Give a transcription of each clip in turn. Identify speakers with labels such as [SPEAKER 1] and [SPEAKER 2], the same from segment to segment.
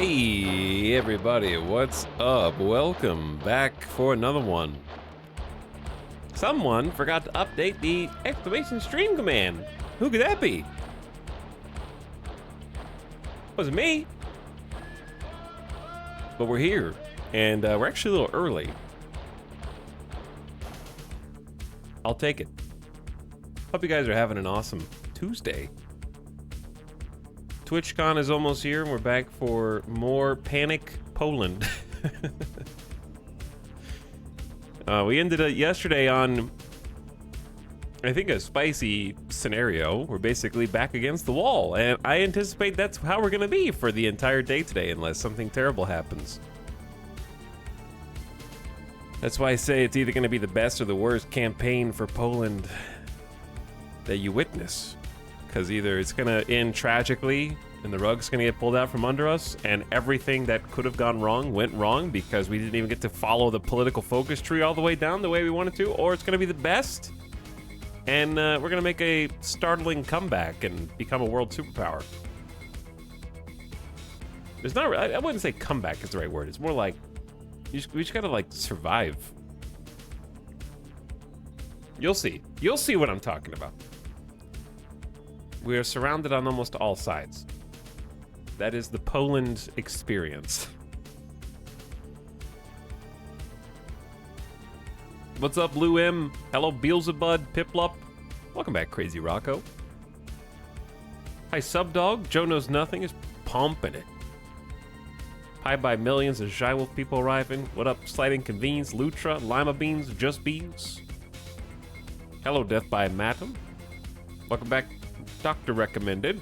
[SPEAKER 1] Hey everybody, what's up? Welcome back for another one. Someone forgot to update the exclamation stream command. Who could that be? Wasn't me. But we're here, and we're actually a little early. I'll take it. Hope you guys are having an awesome Tuesday. TwitchCon is almost here, and we're back for more Panic Poland. We ended up yesterday on, I think, a spicy scenario. We're basically back against the wall, and I anticipate that's how we're going to be for the entire day today, unless something terrible happens. That's why I say it's either going to be the best or the worst campaign for Poland that you witness. Because either it's going to end tragically and the rug's going to get pulled out from under us and everything that could have gone wrong went wrong because we didn't even get to follow the political focus tree all the way down the way we wanted to, or it's going to be the best and we're going to make a startling comeback and become a world superpower. There's not, I wouldn't say comeback is the right word. It's more like we just got to like survive. You'll see. You'll see what I'm talking about. We are surrounded on almost all sides. That is the Poland experience. What's up, Lou M? Hello, Beelzebub, Piplup. Welcome back, Crazy Rocco. Hi, Subdog. Joe Knows Nothing is pumping it. Hi by millions of Jywolf people arriving. What up, Slight Inconvenience, Lutra, Lima Beans, Just Beans. Hello, Death by Matum. Welcome back, Doctor Recommended.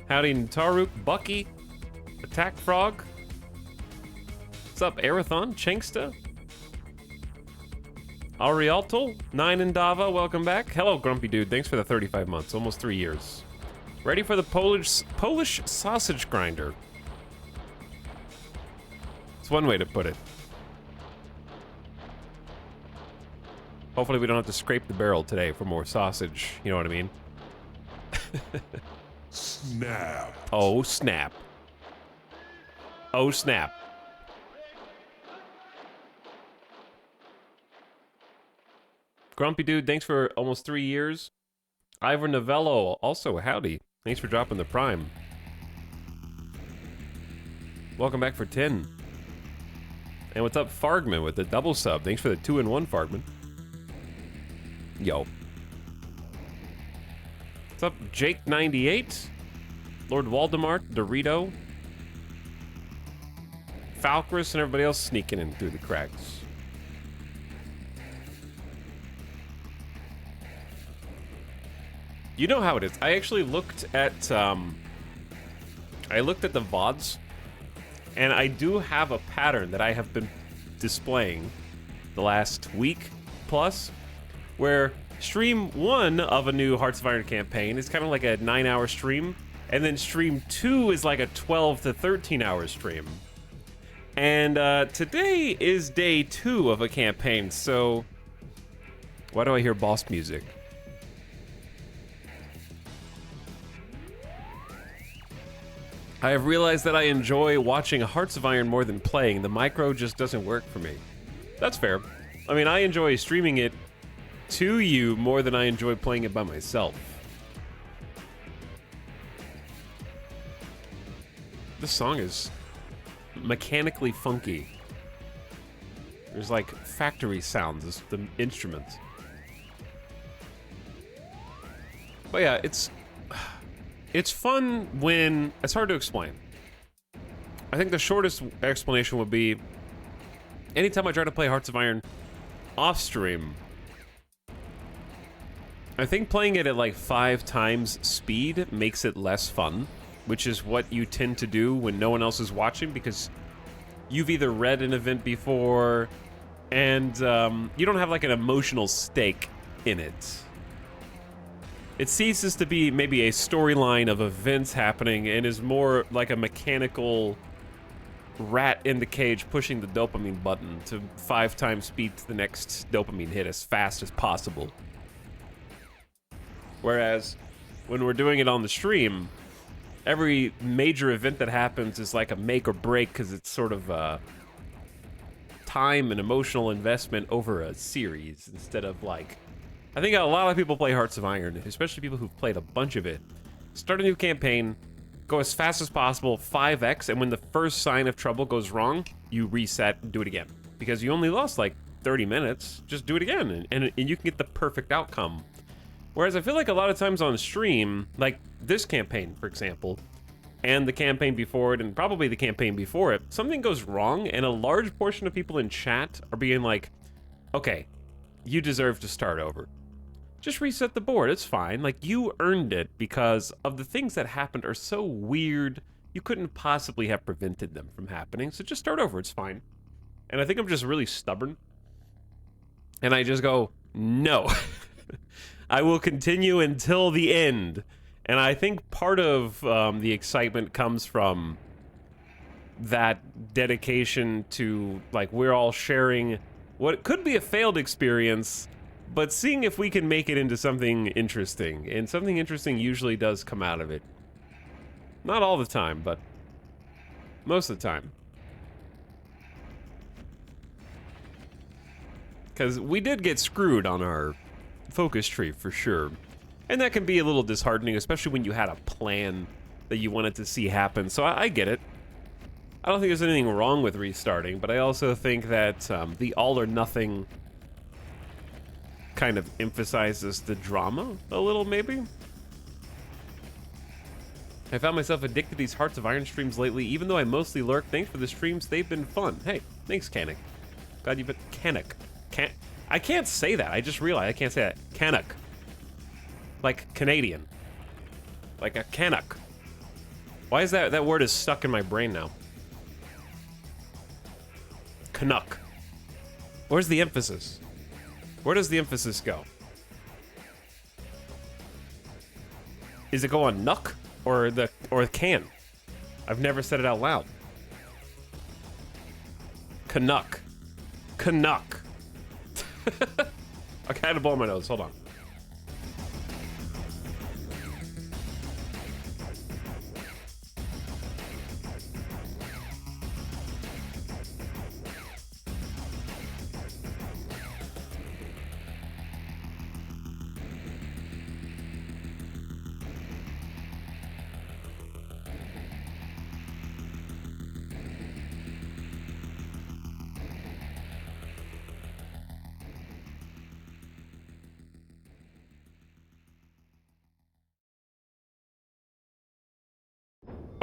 [SPEAKER 1] Howdy, Taruk, Bucky, Attack Frog. What's up, Arathon, Chinksta? Arialto, Nine and Dava, welcome back. Hello, Grumpy Dude, thanks for the 35 months, almost 3 years. Ready for the Polish sausage grinder. It's one way to put it. Hopefully we don't have to scrape the barrel today for more sausage, you know what I mean?
[SPEAKER 2] Snap.
[SPEAKER 1] Oh, snap. Oh, snap. Grumpy Dude, thanks for almost 3 years. Ivor Novello, also howdy. Thanks for dropping the prime. Welcome back for 10. And what's up, Fargman, with the double sub? Thanks for the 2-in-1, Fargman. Yo. What's up, Jake98? Lord Waldemar, Dorito. Falcrus and everybody else sneaking in through the cracks. You know how it is. I actually looked at the VODs, and I do have a pattern that I have been displaying the last week plus, where stream 1 of a new Hearts of Iron campaign is kind of like a 9-hour stream, and then stream 2 is like a 12 to 13-hour stream. And today is day 2 of a campaign, so why do I hear boss music? I have realized that I enjoy watching Hearts of Iron more than playing. The micro just doesn't work for me. That's fair. I mean, I enjoy streaming it to you more than I enjoy playing it by myself. This song is mechanically funky. There's like factory sounds as the instruments. But yeah, it's fun when it's hard to explain. I think the shortest explanation would be anytime I try to play Hearts of Iron off stream, I think playing it at like 5 times speed makes it less fun, which is what you tend to do when no one else is watching because you've either read an event before and you don't have like an emotional stake in it. It ceases to be maybe a storyline of events happening and is more like a mechanical rat in the cage pushing the dopamine button to 5 times speed to the next dopamine hit as fast as possible. Whereas when we're doing it on the stream, every major event that happens is like a make or break because it's sort of time and emotional investment over a series instead of like, I think a lot of people play Hearts of Iron, especially people who've played a bunch of it. Start a new campaign, go as fast as possible, 5x, and when the first sign of trouble goes wrong, you reset and do it again. Because you only lost like 30 minutes, just do it again, and you can get the perfect outcome. Whereas I feel like a lot of times on stream, like this campaign, for example, and the campaign before it, and probably the campaign before it, something goes wrong, and a large portion of people in chat are being like, okay, you deserve to start over. Just reset the board, it's fine. Like, you earned it because of the things that happened are so weird, you couldn't possibly have prevented them from happening, so just start over, it's fine. And I think I'm just really stubborn. And I just go, no. I will continue until the end. And I think part of the excitement comes from that dedication to, like, we're all sharing what could be a failed experience, but seeing if we can make it into something interesting. And something interesting usually does come out of it. Not all the time, but most of the time. Because we did get screwed on our focus tree, for sure. And that can be a little disheartening, especially when you had a plan that you wanted to see happen. So I get it. I don't think there's anything wrong with restarting, but I also think that the all or nothing kind of emphasizes the drama a little, maybe. I found myself addicted to these Hearts of Iron streams lately, even though I mostly lurk. Thanks for the streams, they've been fun. Hey, thanks, Canuck. Glad you've been... Canuck. I can't say that, I just realized I can't say that. Canuck. Like Canadian. Like a Canuck. Why is that word is stuck in my brain now? Canuck. Where's the emphasis? Where does the emphasis go? Is it go on nuck or can? I've never said it out loud. Canuck. Canuck. Okay, I had to blow my nose. Hold on.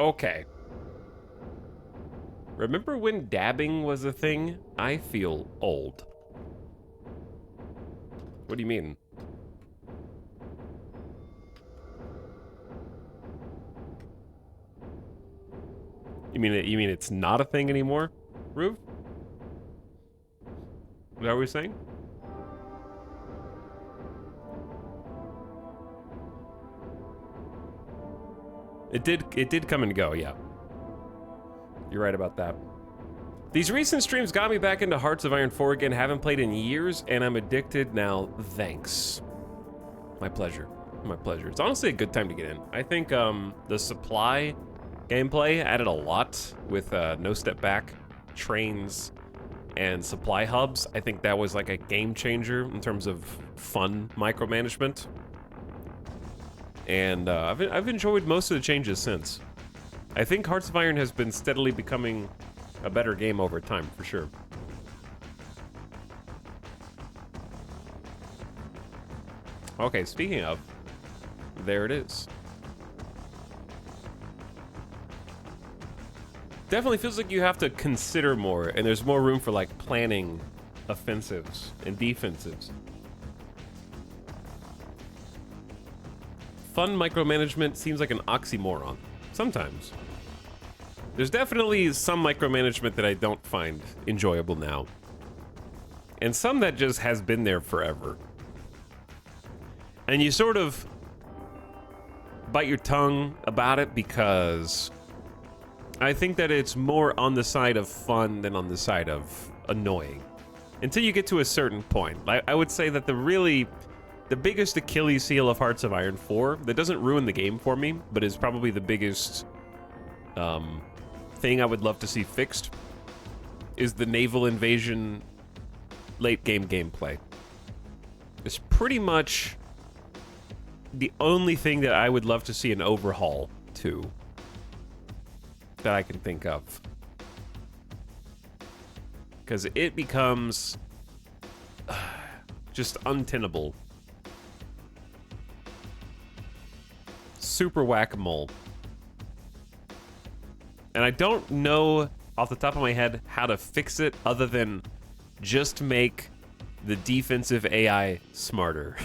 [SPEAKER 1] Okay. Remember when dabbing was a thing? I feel old. What do you mean? You mean it's not a thing anymore, Rube? Is that what we're saying? It did come and go, yeah. You're right about that. These recent streams got me back into Hearts of Iron 4 again. Haven't played in years, and I'm addicted now. Thanks. My pleasure. My pleasure. It's honestly a good time to get in. I think the supply gameplay added a lot with No Step Back, trains, and supply hubs. I think that was like a game changer in terms of fun micromanagement. And I've enjoyed most of the changes since. I think Hearts of Iron has been steadily becoming a better game over time, for sure. Okay, speaking of, there it is. Definitely feels like you have to consider more, and there's more room for like planning offensives and defensives. Fun micromanagement seems like an oxymoron. Sometimes. There's definitely some micromanagement that I don't find enjoyable now. And some that just has been there forever. And you sort of bite your tongue about it because I think that it's more on the side of fun than on the side of annoying. Until you get to a certain point. I would say that the really the biggest Achilles heel of Hearts of Iron 4 that doesn't ruin the game for me, but is probably the biggest thing I would love to see fixed is the naval invasion late game gameplay. It's pretty much the only thing that I would love to see an overhaul to that I can think of. Because it becomes just untenable. Super whack-a-mole. And I don't know off the top of my head how to fix it other than just make the defensive AI smarter.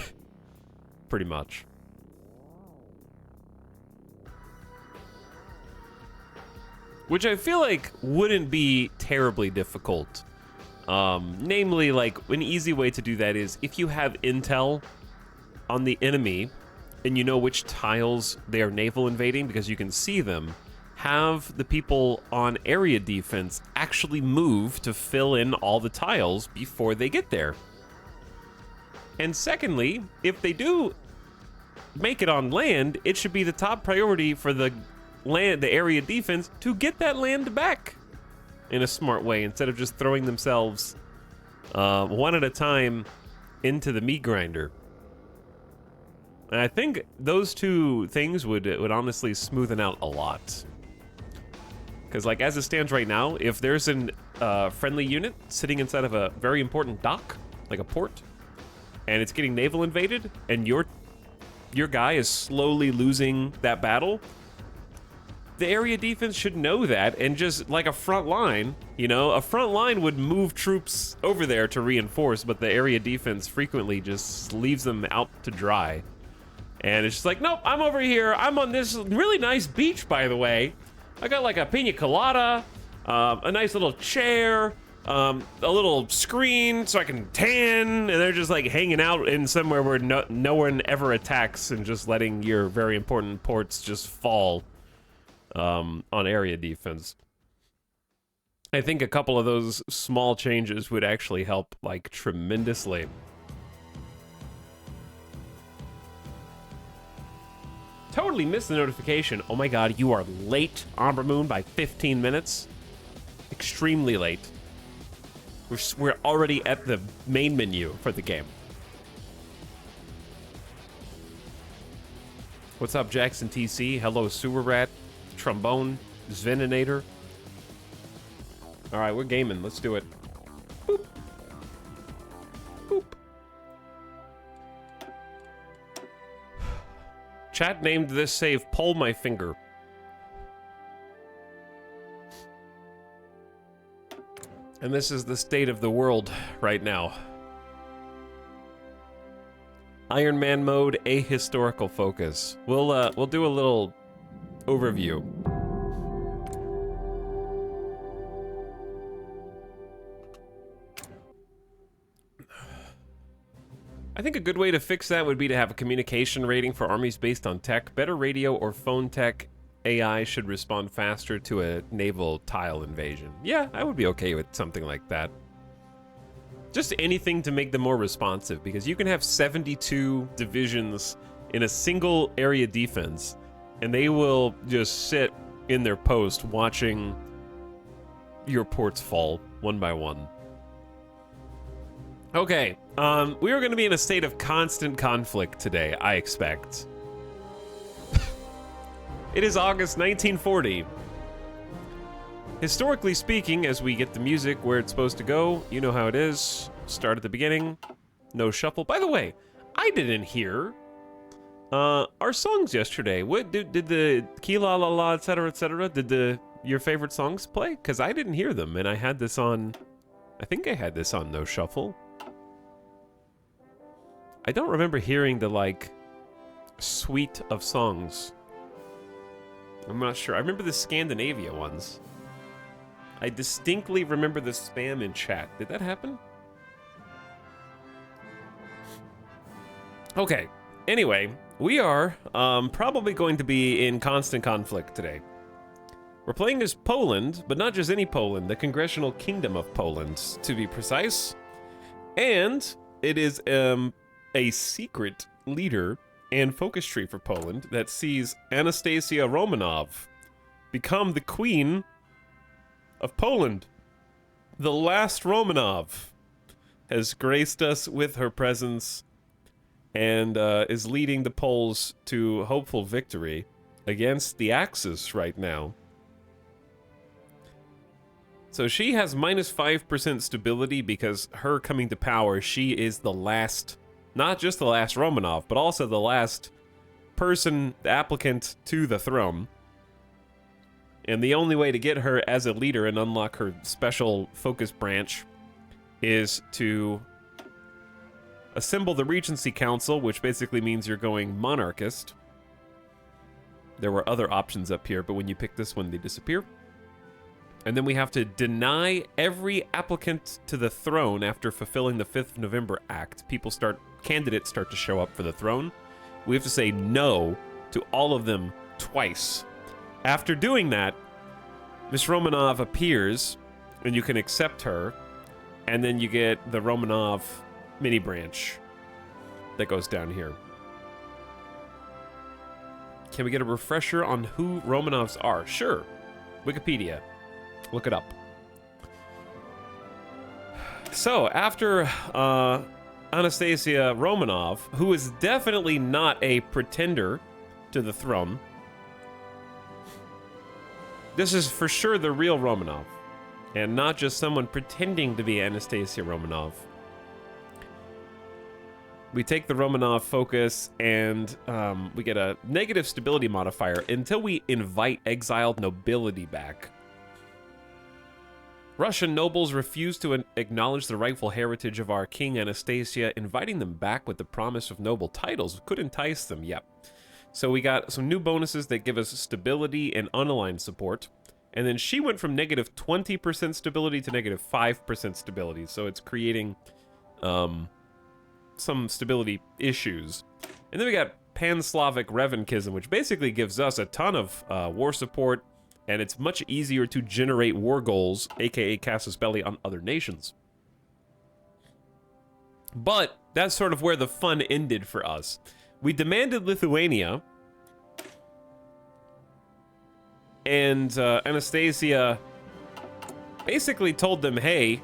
[SPEAKER 1] Pretty much. Which I feel like wouldn't be terribly difficult. Namely, like, an easy way to do that is if you have intel on the enemy and you know which tiles they are naval invading because you can see them, have the people on area defense actually move to fill in all the tiles before they get there. And secondly, if they do make it on land, it should be the top priority for the area defense to get that land back in a smart way instead of just throwing themselves one at a time into the meat grinder. And I think those two things would honestly smoothen out a lot. Because, like, as it stands right now, if there's an friendly unit sitting inside of a very important dock, like a port, and it's getting naval invaded, and your guy is slowly losing that battle, the area defense should know that, and just like a front line, you know, a front line would move troops over there to reinforce, but the area defense frequently just leaves them out to dry. And it's just like, nope, I'm over here. I'm on this really nice beach, by the way. I got like a pina colada, a nice little chair, a little screen so I can tan, and they're just like hanging out in somewhere where no one ever attacks and just letting your very important ports just fall on area defense. I think a couple of those small changes would actually help, like, tremendously. Totally missed the notification. Oh my god, you are late, Amber Moon, by 15 minutes. Extremely late. We're already at the main menu for the game. What's up, Jackson TC? Hello, Sewer Rat, Trombone, Zveninator. All right, we're gaming. Let's do it. Boop. Boop. Chat named this save Pull My Finger. And this is the state of the world right now. Iron Man mode, ahistorical focus. We'll do a little overview. I think a good way to fix that would be to have a communication rating for armies based on tech. Better radio or phone tech AI should respond faster to a naval tile invasion. Yeah, I would be okay with something like that. Just anything to make them more responsive, because you can have 72 divisions in a single area defense, and they will just sit in their post watching your ports fall one by one. Okay, we are going to be in a state of constant conflict today, I expect. It is August 1940. Historically speaking, as we get the music where it's supposed to go, you know how it is. Start at the beginning, no shuffle. By the way, I didn't hear our songs yesterday. What did the Kila La La, etc., did your favorite songs play? Because I didn't hear them, and I had this on, I think I had this on no shuffle. I don't remember hearing the, like, suite of songs. I'm not sure. I remember the Scandinavia ones. I distinctly remember the spam in chat. Did that happen? Okay. Anyway, we are probably going to be in constant conflict today. We're playing as Poland, but not just any Poland, the Congressional Kingdom of Poland, to be precise. And it is a secret leader and focus tree for Poland that sees Anastasia Romanov become the queen of Poland. The last Romanov has graced us with her presence and is leading the Poles to hopeful victory against the Axis right now. So she has minus 5% stability because her coming to power, she is the last, not just the last Romanov, but also the last person, the applicant to the throne. And the only way to get her as a leader and unlock her special focus branch is to assemble the Regency Council, which basically means you're going monarchist. There were other options up here, but when you pick this one, they disappear. And then we have to deny every applicant to the throne after fulfilling the 5th of November Act. Candidates start to show up for the throne. We have to say no to all of them twice. After doing that, Miss Romanov appears, and you can accept her, and then you get the Romanov mini branch that goes down here. Can we get a refresher on who Romanovs are? Sure. Wikipedia. Look it up. So, after Anastasia Romanov, who is definitely not a pretender to the throne, this is for sure the real Romanov, and not just someone pretending to be Anastasia Romanov. We take the Romanov focus, and we get a negative stability modifier until we invite exiled nobility back. Russian nobles refuse to acknowledge the rightful heritage of our King Anastasia. Inviting them back with the promise of noble titles could entice them, yep. So we got some new bonuses that give us stability and unaligned support. And then she went from negative 20% stability to negative 5% stability. So it's creating some stability issues. And then we got Pan-Slavic Revanchism, which basically gives us a ton of war support. And it's much easier to generate war goals, aka Casus Belli, on other nations. But that's sort of where the fun ended for us. We demanded Lithuania, and Anastasia basically told them, hey,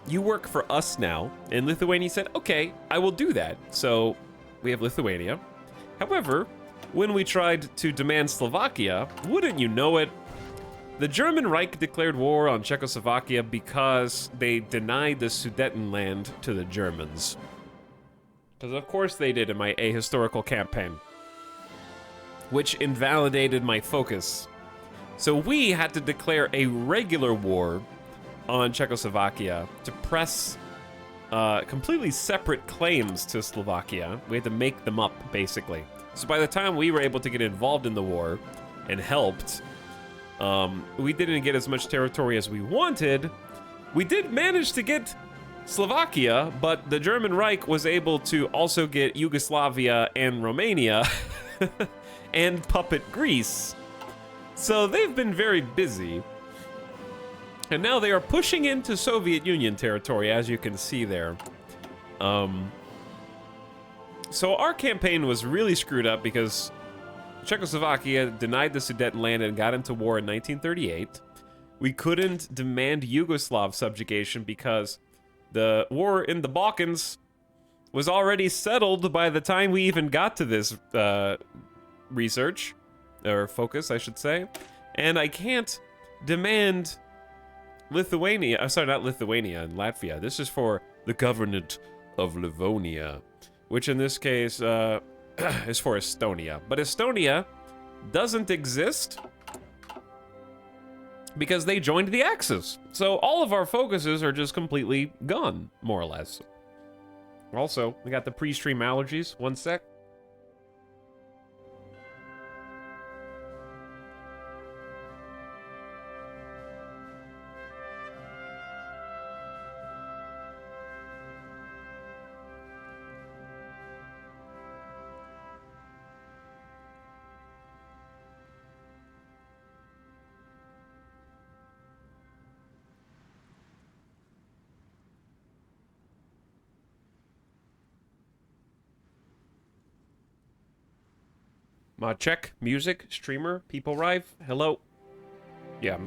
[SPEAKER 1] you work for us now. And Lithuania said, okay, I will do that. So we have Lithuania. However, when we tried to demand Slovakia, wouldn't you know it, the German Reich declared war on Czechoslovakia because they denied the Sudetenland to the Germans. Because of course they did in my ahistorical campaign, which invalidated my focus. So we had to declare a regular war on Czechoslovakia to press completely separate claims to Slovakia. We had to make them up, basically. So by the time we were able to get involved in the war and helped, we didn't get as much territory as we wanted. We did manage to get Slovakia, but the German Reich was able to also get Yugoslavia and Romania and puppet Greece. So they've been very busy. And now they are pushing into Soviet Union territory, as you can see there. So our campaign was really screwed up because Czechoslovakia denied the Sudetenland and got into war in 1938. We couldn't demand Yugoslav subjugation because the war in the Balkans was already settled by the time we even got to this research, or focus, I should say. And I can't demand Lithuania, sorry, not Lithuania and Latvia. This is for the Governorate of Livonia, which in this case is for Estonia. But Estonia doesn't exist because they joined the Axis. So all of our focuses are just completely gone, more or less. Also, we got the pre-stream allergies. One sec. Mod check, music, streamer, people rive, hello. Yeah,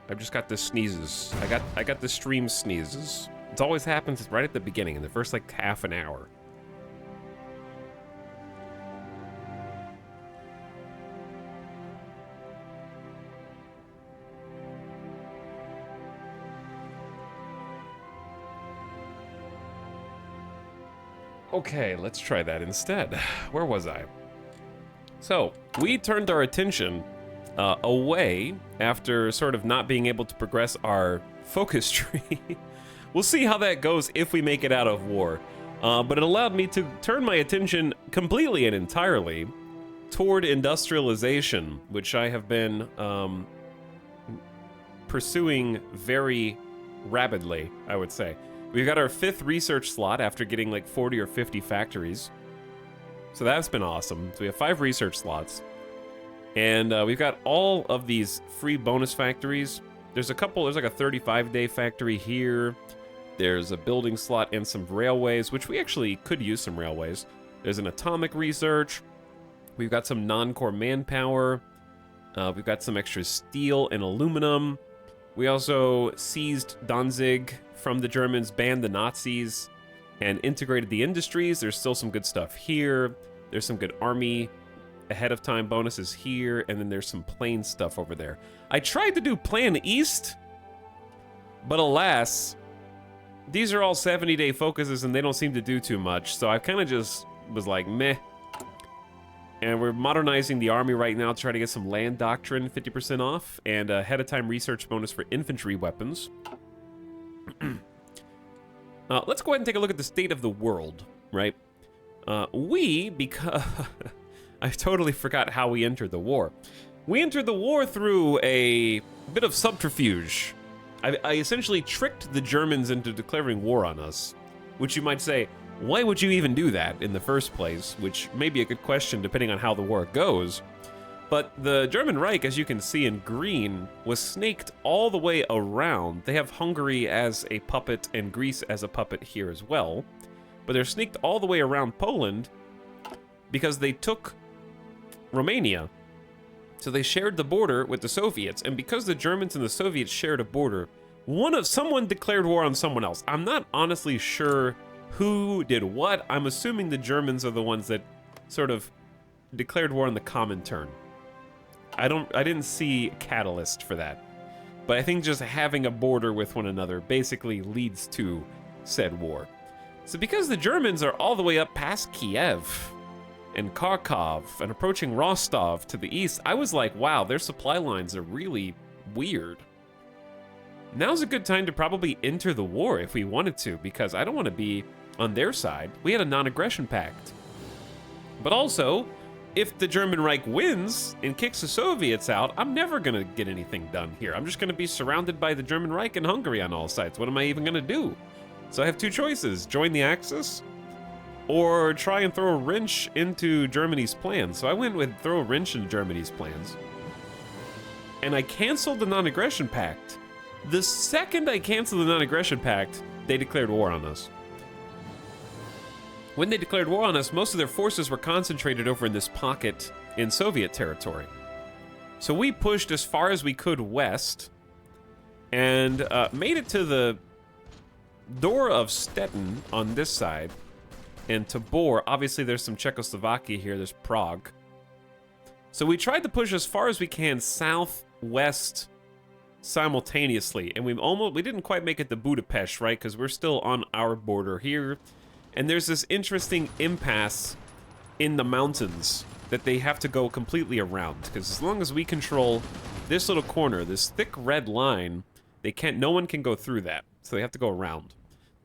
[SPEAKER 1] I've just got the sneezes. I got the stream sneezes. It always happens right at the beginning, in the first like half an hour. Okay, let's try that instead. Where was I? So, we turned our attention away after sort of not being able to progress our focus tree. We'll see how that goes if we make it out of war. But it allowed me to turn my attention completely and entirely toward industrialization, which I have been pursuing very rapidly, I would say. We've got our 5th research slot after getting like 40 or 50 factories. So that's been awesome. So we have 5 research slots. And we've got all of these free bonus factories. There's like a 35-day factory here. There's a building slot and some railways, which we actually could use some railways. There's an atomic research. We've got some non-core manpower. We've got some extra steel and aluminum. We also seized Danzig from the Germans, banned the Nazis, and integrated the industries. There's still some good stuff here. There's some good army ahead of time bonuses here, and then there's some plain stuff over there. I tried to do Plan East, but alas, these are all 70-day focuses and they don't seem to do too much, so I kind of just was like, meh. And we're modernizing the army right now to try to get some land doctrine 50% off, and a ahead of time research bonus for infantry weapons. Let's go ahead and take a look at the state of the world, right? Because I totally forgot how we entered the war. We entered the war through a bit of subterfuge. I essentially tricked the Germans into declaring war on us, which you might say, why would you even do that in the first place? Which may be a good question depending on how the war goes. But the German Reich, as you can see in green, was snaked all the way around. They have Hungary as a puppet and Greece as a puppet here as well. But they're snaked all the way around Poland because they took Romania. So they shared the border with the Soviets, and because the Germans and the Soviets shared a border, someone declared war on someone else. I'm not honestly sure who did what. I'm assuming the Germans are the ones that sort of declared war on the Comintern. I didn't see a catalyst for that. But I think just having a border with one another basically leads to said war. So because the Germans are all the way up past Kiev and Kharkov and approaching Rostov to the east, I was like, wow, their supply lines are really weird. Now's a good time to probably enter the war if we wanted to, because I don't want to be on their side. We had a non-aggression pact. But also, if the German Reich wins and kicks the Soviets out, I'm never going to get anything done here. I'm just going to be surrounded by the German Reich and Hungary on all sides. What am I even going to do? So I have 2 choices: join the Axis or try and throw a wrench into Germany's plans. So I went with throw a wrench into Germany's plans. And I canceled the non-aggression pact. The second I canceled the non-aggression pact, they declared war on us. When they declared war on us, most of their forces were concentrated over in this pocket in Soviet territory. So we pushed as far as we could west and made it to the door of Stettin on this side, and Tabor. Obviously there's some Czechoslovakia here, there's Prague. So we tried to push as far as we can southwest simultaneously, and we didn't quite make it to Budapest, right? Because we're still on our border here. And there's this interesting impasse in the mountains that they have to go completely around, because as long as we control this little corner, this thick red line, no one can go through that, so they have to go around.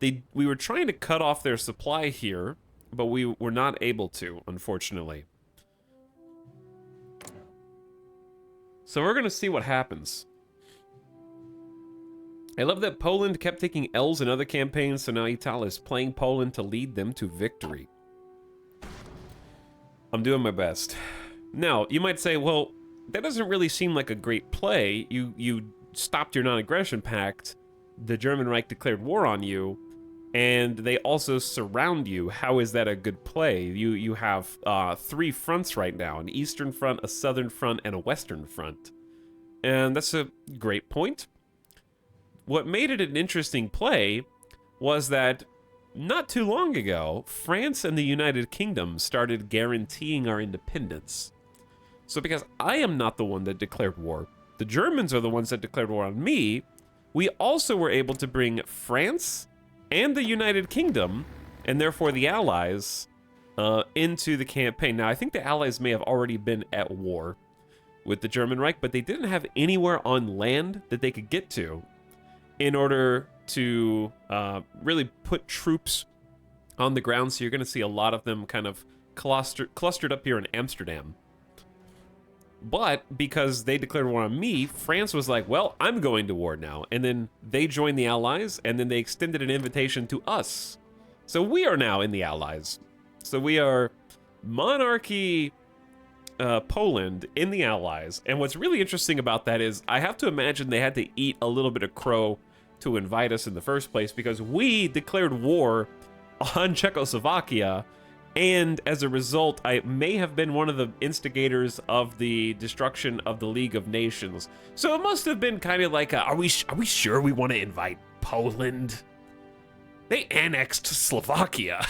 [SPEAKER 1] We were trying to cut off their supply here, but we were not able to, unfortunately. So we're gonna see what happens. I love that Poland kept taking L's in other campaigns, so now Ital is playing Poland to lead them to victory. I'm doing my best. Now, you might say, well, that doesn't really seem like a great play. You stopped your non-aggression pact, the German Reich declared war on you, and they also surround you. How is that a good play? You have 3 fronts right now: an eastern front, a southern front, and a western front. And that's a great point. What made it an interesting play was that not too long ago, France and the United Kingdom started guaranteeing our independence. So because I am not the one that declared war, the Germans are the ones that declared war on me, we also were able to bring France and the United Kingdom, and therefore the Allies, into the campaign. Now, I think the Allies may have already been at war with the German Reich, but they didn't have anywhere on land that they could get to in order to really put troops on the ground. So you're going to see a lot of them kind of clustered up here in Amsterdam. But because they declared war on me, France was like, well, I'm going to war now. And then they joined the Allies, and then they extended an invitation to us. So we are now in the Allies. So we are monarchy Poland in the Allies. And what's really interesting about that is I have to imagine they had to eat a little bit of crow to invite us in the first place, because we declared war on Czechoslovakia. And as a result, I may have been one of the instigators of the destruction of the League of Nations. So it must have been kind of like, are we sure we want to invite Poland? They annexed Slovakia.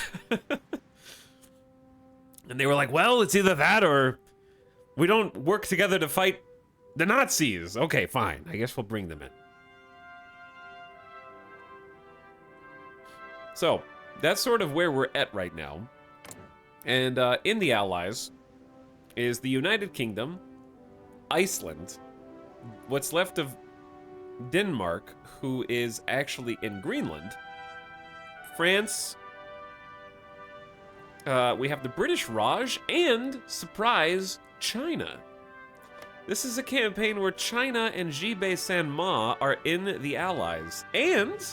[SPEAKER 1] And they were like, well, it's either that or we don't work together to fight the Nazis. Okay, fine. I guess we'll bring them in. So that's sort of where we're at right now. And in the Allies is the United Kingdom, Iceland, what's left of Denmark, who is actually in Greenland, France, we have the British Raj, and, surprise, China. This is a campaign where China and Jibei Sanma are in the Allies. And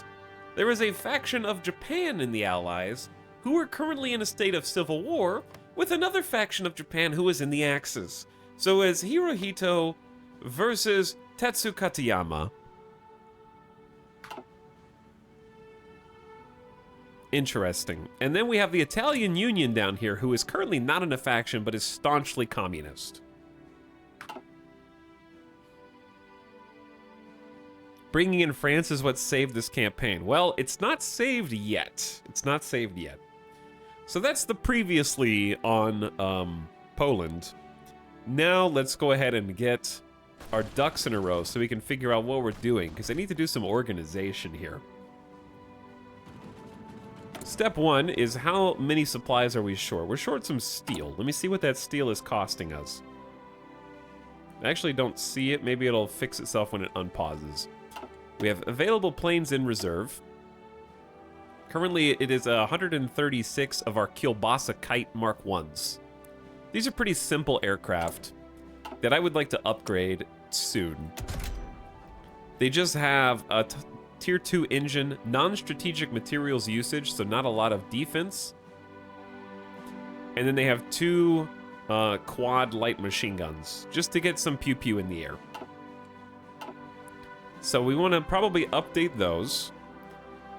[SPEAKER 1] there is a faction of Japan in the Allies who are currently in a state of civil war with another faction of Japan who is in the Axis. So it's Hirohito versus Tetsu Katayama. Interesting. And then we have the Italian Union down here, who is currently not in a faction, but is staunchly communist. Bringing in France is what saved this campaign. Well, it's not saved yet. It's not saved yet. So that's the previously on Poland. Now let's go ahead and get our ducks in a row so we can figure out what we're doing, because I need to do some organization here. Step 1 is how many supplies are we short? We're short some steel. Let me see what that steel is costing us. I actually don't see it. Maybe it'll fix itself when it unpauses. We have available planes in reserve. Currently, it is 136 of our Kielbasa Kite Mark 1s. These are pretty simple aircraft that I would like to upgrade soon. They just have a Tier 2 engine, non-strategic materials usage, so not a lot of defense. And then they have 2 quad light machine guns, just to get some pew-pew in the air. So we want to probably update those.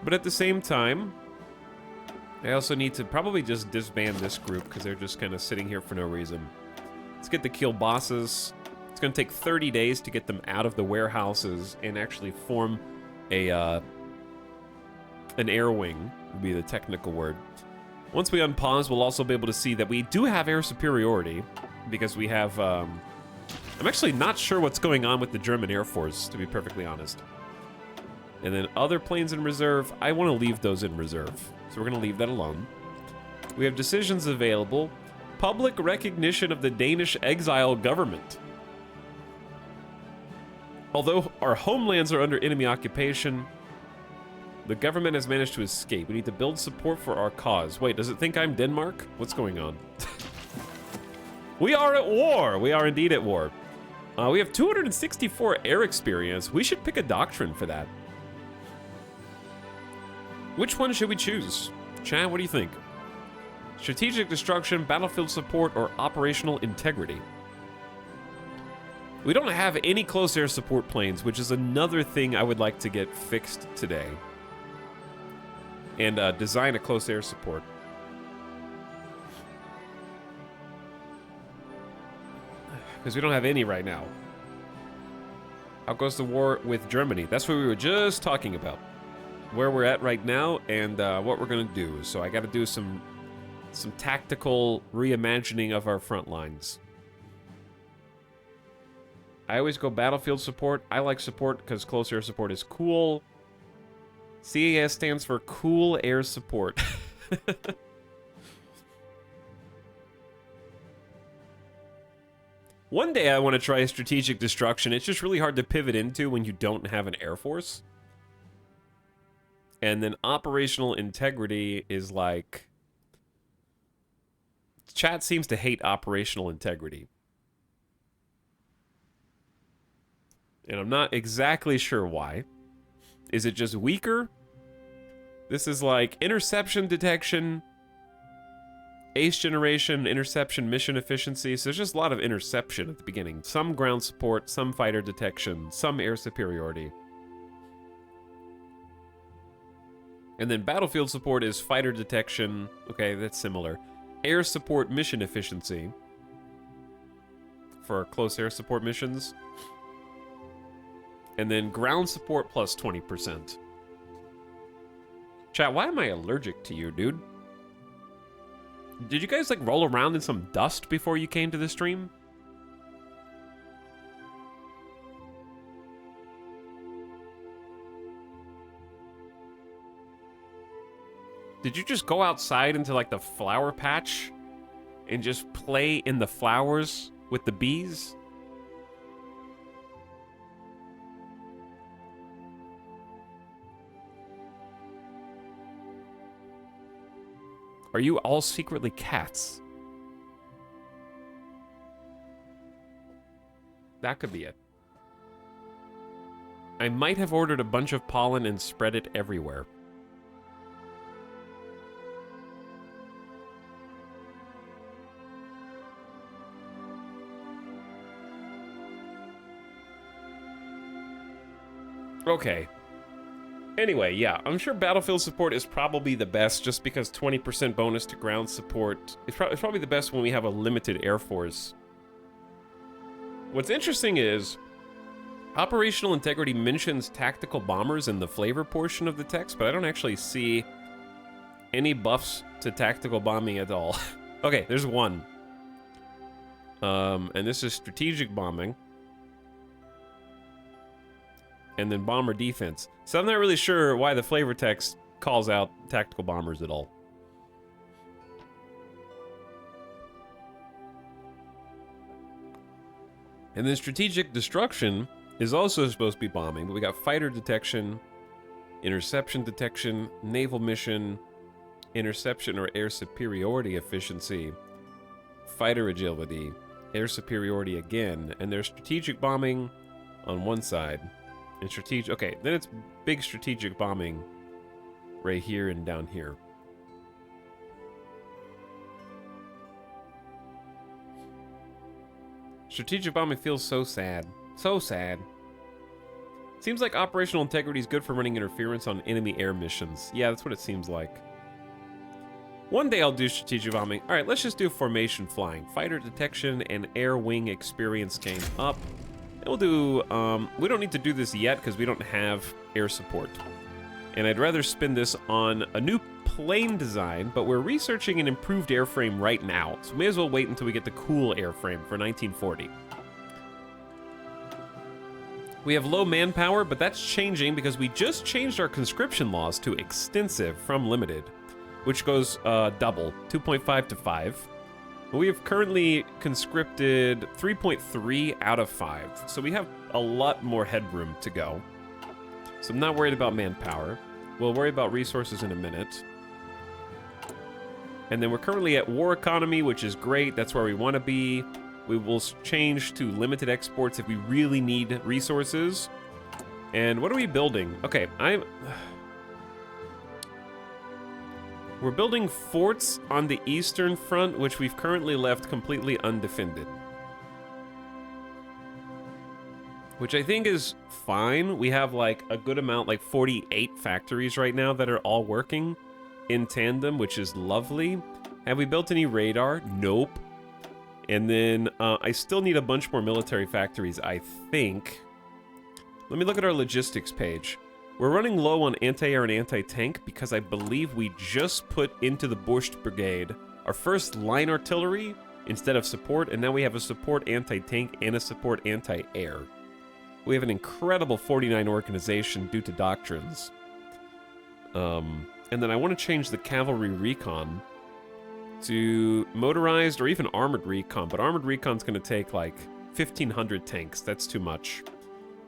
[SPEAKER 1] But at the same time, I also need to probably just disband this group because they're just kind of sitting here for no reason. Let's get the Kielbasas. It's going to take 30 days to get them out of the warehouses and actually form a an air wing, would be the technical word. Once we unpause, we'll also be able to see that we do have air superiority because we have... I'm actually not sure what's going on with the German Air Force, to be perfectly honest. And then other planes in reserve, I want to leave those in reserve. So we're going to leave that alone. We have decisions available. Public recognition of the Danish exile government. Although our homelands are under enemy occupation, the government has managed to escape. We need to build support for our cause. Wait, does it think I'm Denmark? What's going on? We are at war. We are indeed at war. We have 264 air experience. We should pick a doctrine for that. Which one should we choose? Chan, what do you think? Strategic destruction, battlefield support, or operational integrity? We don't have any close air support planes, which is another thing I would like to get fixed today. and design a close air support. Because we don't have any right now. How goes the war with Germany? That's what we were just talking about. Where we're at right now and what we're gonna do. So I gotta do some tactical reimagining of our front lines. I always go battlefield support. I like support because close air support is cool. CAS stands for Cool Air Support. One day I want to try strategic destruction. It's just really hard to pivot into when you don't have an air force. And then operational integrity is like... Chat seems to hate operational integrity. And I'm not exactly sure why. Is it just weaker? This is like interception detection, ace generation, interception, mission efficiency. So there's just a lot of interception at the beginning. Some ground support, some fighter detection, some air superiority. And then battlefield support is fighter detection. Okay, that's similar. Air support mission efficiency for close air support missions. And then ground support plus 20%. Chat, why am I allergic to you, dude? Did you guys like roll around in some dust before you came to the stream? Did you just go outside into like the flower patch and just play in the flowers with the bees? Are you all secretly cats? That could be it. I might have ordered a bunch of pollen and spread it everywhere. Okay. Anyway, yeah, I'm sure battlefield support is probably the best just because 20% bonus to ground support is probably the best when we have a limited air force. What's interesting is operational integrity mentions tactical bombers in the flavor portion of the text, but I don't actually see any buffs to tactical bombing at all. Okay, there's one. And this is strategic bombing. And then bomber defense. So I'm not really sure why the flavor text calls out tactical bombers at all. And then strategic destruction is also supposed to be bombing, but we got fighter detection, interception detection, naval mission, interception or air superiority efficiency, fighter agility, air superiority again, and there's strategic bombing on one side. And strategic, okay, then it's big strategic bombing right here and down here. Strategic bombing feels so sad. So sad. Seems like operational integrity is good for running interference on enemy air missions. Yeah, that's what it seems like. One day I'll do strategic bombing. All right, let's just do formation flying. Fighter detection and air wing experience gain up. We'll do, we don't need to do this yet because we don't have air support. And I'd rather spend this on a new plane design, but we're researching an improved airframe right now. So we may as well wait until we get the cool airframe for 1940. We have low manpower, but that's changing because we just changed our conscription laws to extensive from limited, which goes double, 2.5 to 5. We have currently conscripted 3.3 out of 5, so we have a lot more headroom to go. So I'm not worried about manpower. We'll worry about resources in a minute. And then we're currently at war economy, which is great. That's where we want to be. We will change to limited exports if we really need resources. And what are we building? Okay, we're building forts on the eastern front, which we've currently left completely undefended. Which I think is fine. We have like a good amount, like 48 factories right now that are all working. in tandem, which is lovely. Have we built any radar? Nope. And then I still need a bunch more military factories, I think. Let me look at our logistics page. We're running low on anti-air and anti-tank because I believe we just put into the Borscht Brigade our first line artillery instead of support, and now we have a support anti-tank and a support anti-air. We have an incredible 49 organization due to doctrines. And then I want to change the cavalry recon to motorized or even armored recon, but armored recon's going to take like 1,500 tanks. That's too much.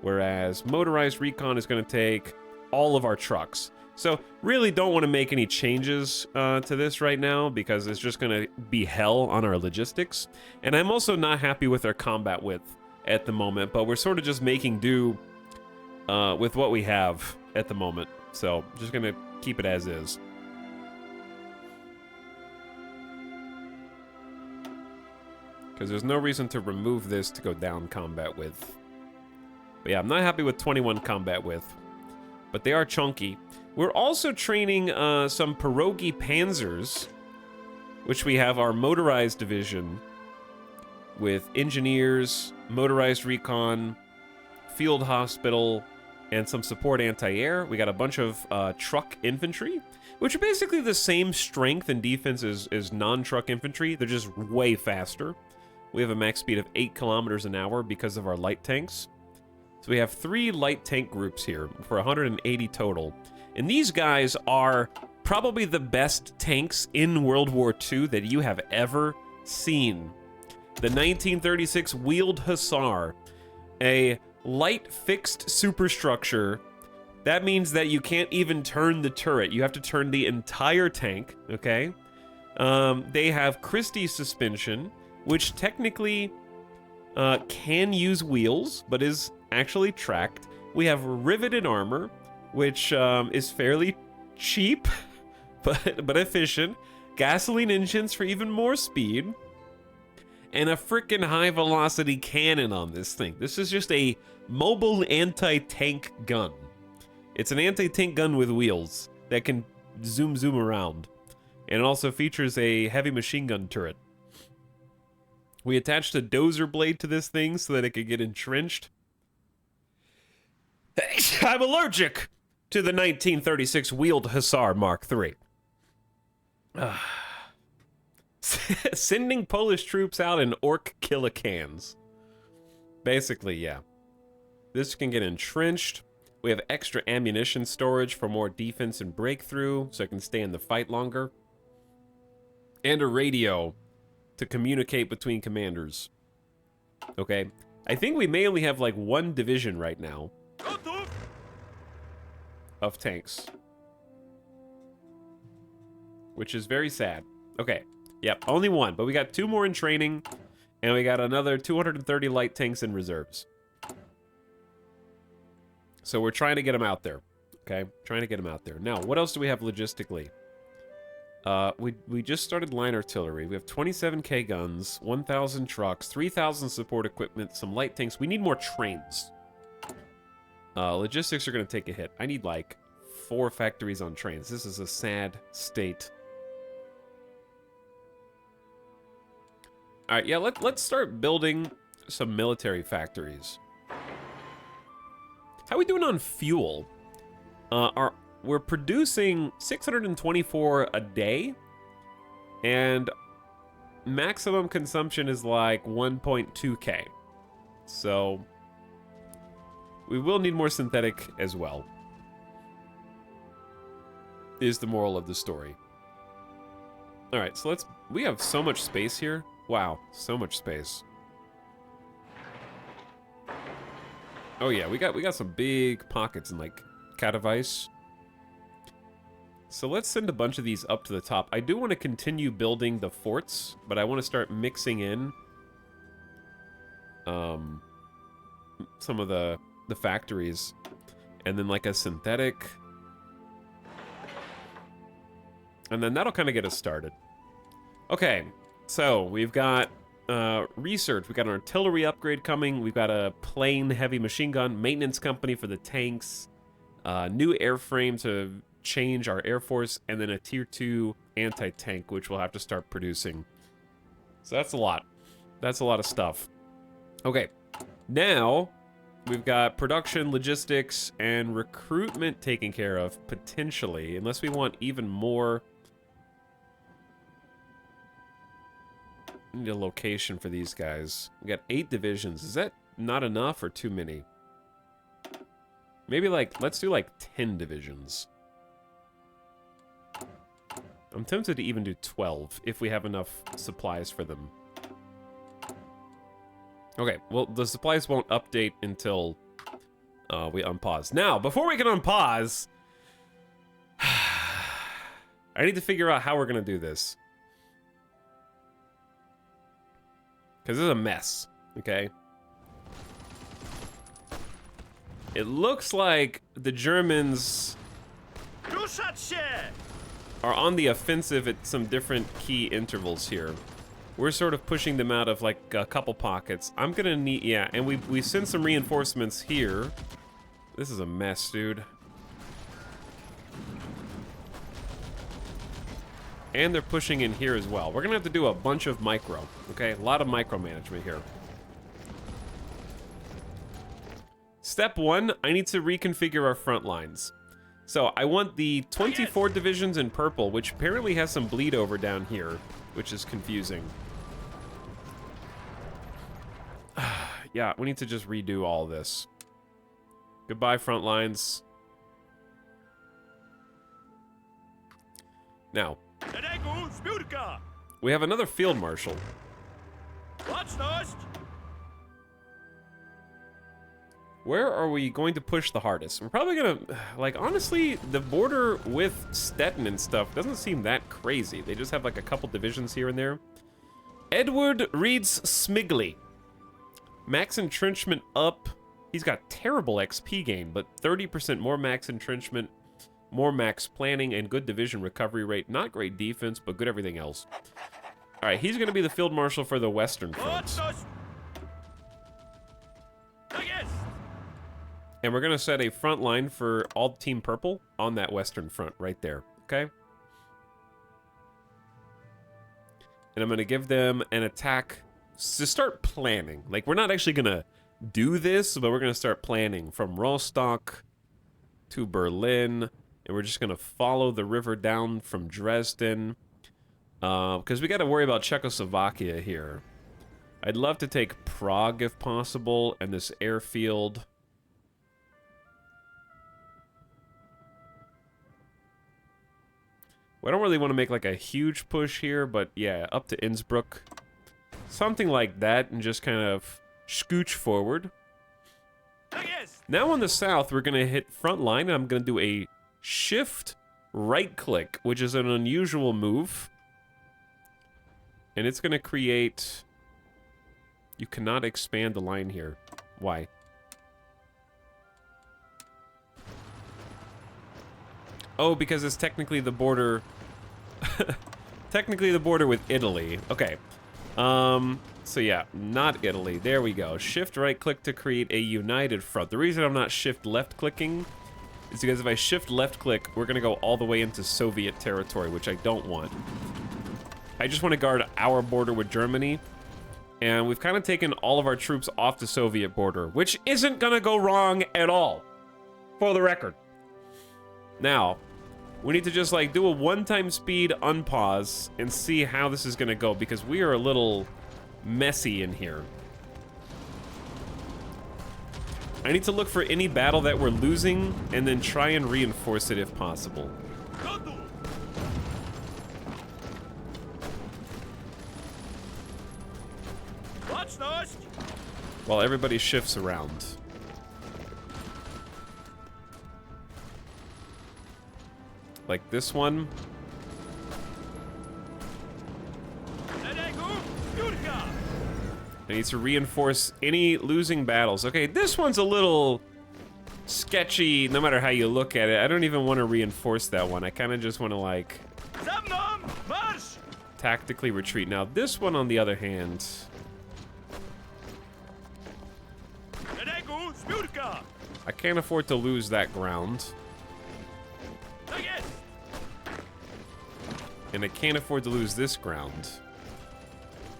[SPEAKER 1] Whereas motorized recon is going to take all of our trucks. So really don't want to make any changes to this right now because it's just going to be hell on our logistics. And I'm also not happy with our combat width at the moment, but we're sort of just making do with what we have at the moment. So just going to keep it as is. Because there's no reason to remove this to go down combat width. But yeah, I'm not happy with 21 combat width. But they are chunky. We're also training some Pierogi Panzers, which we have our motorized division with engineers, motorized recon, field hospital, and some support anti-air. We got a bunch of truck infantry, which are basically the same strength and defense as non-truck infantry. They're just way faster. We have a max speed of 8 kilometers an hour because of our light tanks. So we have 3 light tank groups here for 180 total. And these guys are probably the best tanks in World War II that you have ever seen. The 1936 Wheeled Hussar, a light fixed superstructure. That means that you can't even turn the turret. You have to turn the entire tank, okay? They have Christie suspension, which technically can use wheels, but is actually tracked. We have riveted armor, which is fairly cheap, but efficient. Gasoline engines for even more speed. And a frickin' high-velocity cannon on this thing. This is just a mobile anti-tank gun. It's an anti-tank gun with wheels that can zoom around. And it also features a heavy machine gun turret. We attached a dozer blade to this thing so that it could get entrenched. I'm allergic to the 1936 Wheeled Hussar Mark III. Sending Polish troops out in orc killicans. Basically, yeah. This can get entrenched. We have extra ammunition storage for more defense and breakthrough, so it can stay in the fight longer. And a radio to communicate between commanders. Okay. I think we may only have like 1 division right now of tanks, which is very sad. Okay, yep, only 1, but we got 2 more in training, and we got another 230 light tanks in reserves. So we're trying to get them out there, okay? Trying to get them out there. Now, what else do we have logistically? We just started line artillery. We have 27k guns, 1,000 trucks, 3,000 support equipment, some light tanks. We need more trains. Logistics are going to take a hit. I need like 4 factories on trains. This is a sad state. All right, yeah, let's start building some military factories. How are we doing on fuel? We're producing 624 a day, and maximum consumption is like 1.2k. So we will need more synthetic as well, is the moral of the story. All right, so we have so much space here. Wow, so much space. Oh yeah, we got some big pockets in like Katowice. So let's send a bunch of these up to the top. I do want to continue building the forts, but I want to start mixing in some of the factories, and then like a synthetic, and then that'll kind of get us started. Okay, so we've got research, we've got an artillery upgrade coming, we've got a plane heavy machine gun maintenance company for the tanks, new airframe to change our Air Force, and then a Tier 2 anti-tank, which we'll have to start producing. So that's a lot. That's a lot of stuff. Okay, now we've got production, logistics, and recruitment taken care of, potentially, unless we want even more. I need a location for these guys. We got 8 divisions. Is that not enough or too many? Maybe like, let's do like 10 divisions. I'm tempted to even do 12 if we have enough supplies for them. Okay, well, the supplies won't update until we unpause. Now, before we can unpause, I need to figure out how we're going to do this. Because this is a mess, okay? It looks like the Germans are on the offensive at some different key intervals here. We're sort of pushing them out of like a couple pockets. I'm gonna need, yeah, and we sent some reinforcements here. This is a mess, dude. And they're pushing in here as well. We're gonna have to do a bunch of micro, okay? A lot of micromanagement here. Step 1, I need to reconfigure our front lines. So I want the 24 divisions in purple, which apparently has some bleed over down here, which is confusing. Yeah, we need to just redo all this. Goodbye, front lines. Now, we have another field marshal. Where are we going to push the hardest? We're probably gonna, like, honestly, the border with Stettin and stuff doesn't seem that crazy. They just have like a couple divisions here and there. Edward reads Smigley. Max entrenchment up. He's got terrible XP gain, but 30% more max entrenchment, more max planning, and good division recovery rate. Not great defense, but good everything else. All right, he's going to be the field marshal for the Western Front. And we're going to set a front line for all Team Purple on that Western Front right there, okay? And I'm going to give them an attack to start planning. Like, we're not actually going to do this, but we're going to start planning from Rostock to Berlin. And we're just going to follow the river down from Dresden. Because we got to worry about Czechoslovakia here. I'd love to take Prague if possible, and this airfield. Well, I don't really want to make like a huge push here, but yeah, up to Innsbruck. Something like that, and just kind of scooch forward. Now on the south, we're going to hit front line, and I'm going to do a shift right-click, which is an unusual move. And it's going to create... You cannot expand the line here. Why? Oh, because it's technically the border... technically the border with Italy. Okay. So yeah, not Italy. There we go. Shift right-click to create a united front. The reason I'm not shift left-clicking is because if I shift left-click, we're going to go all the way into Soviet territory, which I don't want. I just want to guard our border with Germany. And we've kind of taken all of our troops off the Soviet border, which isn't going to go wrong at all, for the record. Now, we need to just like do a one-time speed unpause and see how this is going to go, because we are a little messy in here. I need to look for any battle that we're losing and then try and reinforce it if possible. While everybody shifts around. Like this one. I need to reinforce any losing battles. Okay, this one's a little sketchy no matter how you look at it. I don't even want to reinforce that one. I kind of just want to like tactically retreat. Now this one on the other hand, I can't afford to lose that ground. And I can't afford to lose this ground.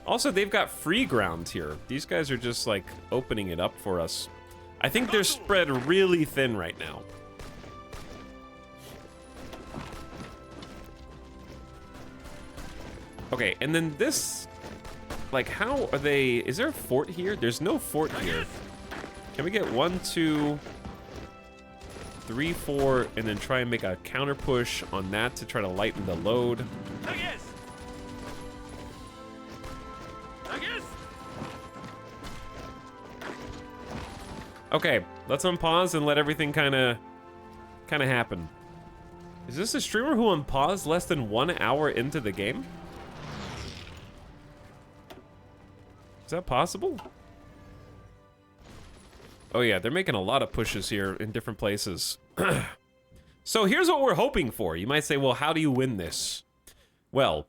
[SPEAKER 1] Also, they've got free ground here. These guys are just, like, opening it up for us. I think they're spread really thin right now. Okay, and then this... Like, how are they... Is there a fort here? There's no fort here. Can we get 1, 2, 3, 4, and then try and make a counter push on that to try to lighten the load? Okay, let's unpause and let everything kind of happen. Is this a streamer who unpaused less than 1 hour into the game? Is that possible? Oh yeah, they're making a lot of pushes here in different places. So here's what we're hoping for. You might say, well, how do you win this? Well,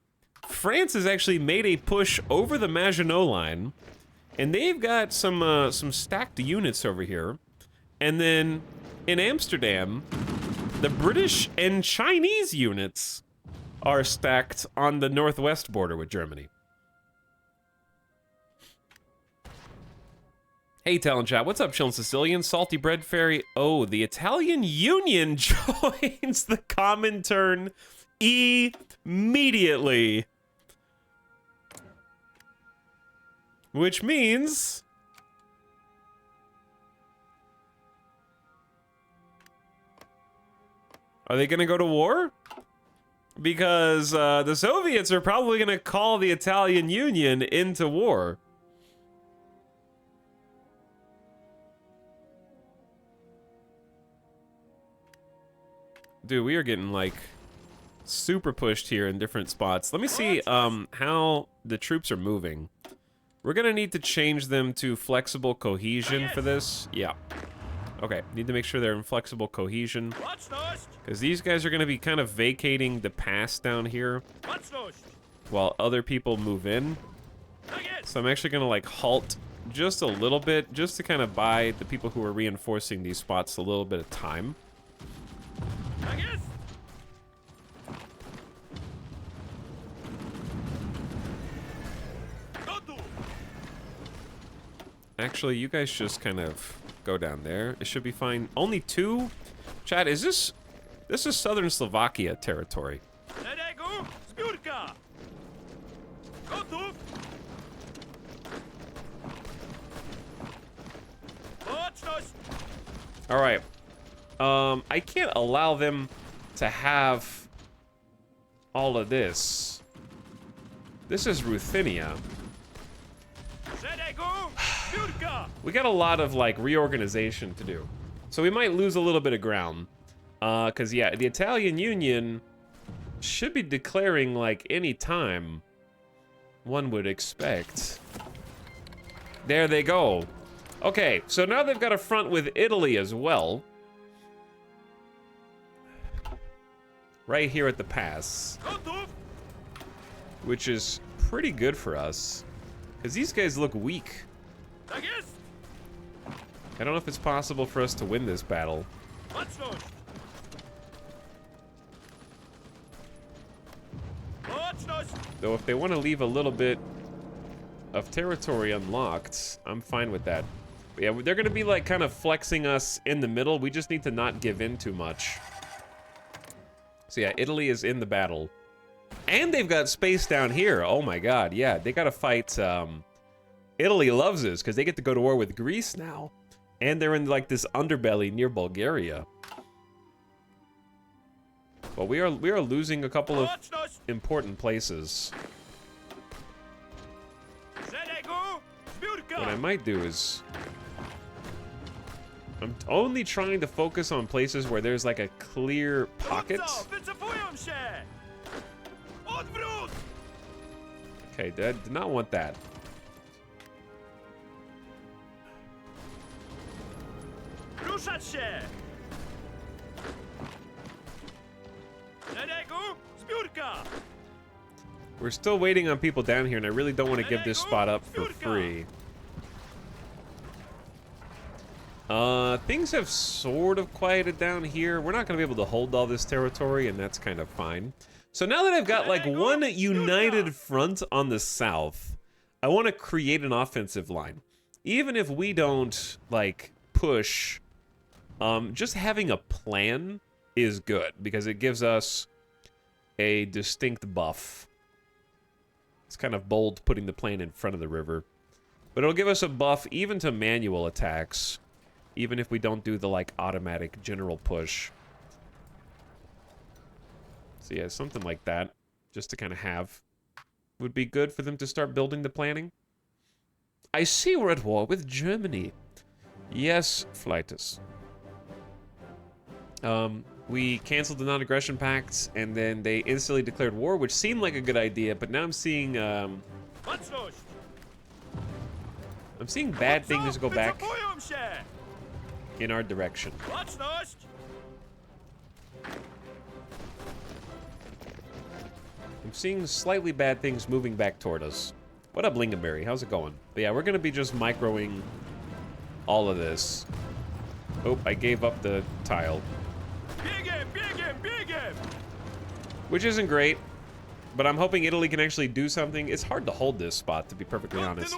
[SPEAKER 1] France has actually made a push over the Maginot Line, and they've got some stacked units over here. And then in Amsterdam, the British and Chinese units are stacked on the northwest border with Germany. Hey, Talon Chat, what's up, Chillin' Sicilian? Salty Bread Fairy. Oh, the Italian Union joins the common turn immediately. Which means... Are they gonna go to war? Because the Soviets are probably gonna call the Italian Union into war. Dude, we are getting, like, super pushed here in different spots. Let me see how the troops are moving. We're gonna need to change them to flexible cohesion for this. Yeah. Okay, need to make sure they're in flexible cohesion. Because these guys are gonna be kind of vacating the pass down here while other people move in. So I'm actually gonna, like, halt just a little bit, just to kind of buy the people who are reinforcing these spots a little bit of time. Actually, you guys just kind of go down there. It should be fine. Only 2? Chad, is this... This is southern Slovakia territory. Alright. I can't allow them to have all of this. This is Ruthenia. We got a lot of, like, reorganization to do. So we might lose a little bit of ground. Because, yeah, the Italian Union should be declaring, like, any time one would expect. There they go. Okay, so now they've got a front with Italy as well. Right here at the pass. Which is pretty good for us. Because these guys look weak. I don't know if it's possible for us to win this battle. Though if they want to leave a little bit of territory unlocked, I'm fine with that. But yeah, they're going to be, like, kind of flexing us in the middle. We just need to not give in too much. So yeah, Italy is in the battle. And they've got space down here. Oh my god, yeah. They got to fight... Italy loves this, because they get to go to war with Greece now. And they're in, like, this underbelly near Bulgaria. But we are losing a couple of important places. What I might do is... I'm only trying to focus on places where there's, like, a clear pocket. Okay, did not want that. We're still waiting on people down here, and I really don't want to give this spot up for free. Things have sort of quieted down here. We're not going to be able to hold all this territory, and that's kind of fine. So now that I've got like one united front on the south, I want to create an offensive line. Even if we don't, like, push, just having a plan is good, because it gives us a distinct buff. It's kind of bold putting the plan in front of the river. But it'll give us a buff even to manual attacks, even if we don't do the, like, automatic general push. So yeah, something like that, just to kind of have, would be good for them to start building the planning. I see we're at war with Germany. Yes, Flightus. We canceled the non-aggression pact, and then they instantly declared war, which seemed like a good idea, but now I'm seeing, I'm seeing bad things go back in our direction. I'm seeing slightly bad things moving back toward us. What up, Lingonberry? How's it going? But yeah, we're gonna be just microing all of this. Oh, I gave up the tile. Which isn't great, but I'm hoping Italy can actually do something. It's hard to hold this spot, to be perfectly honest.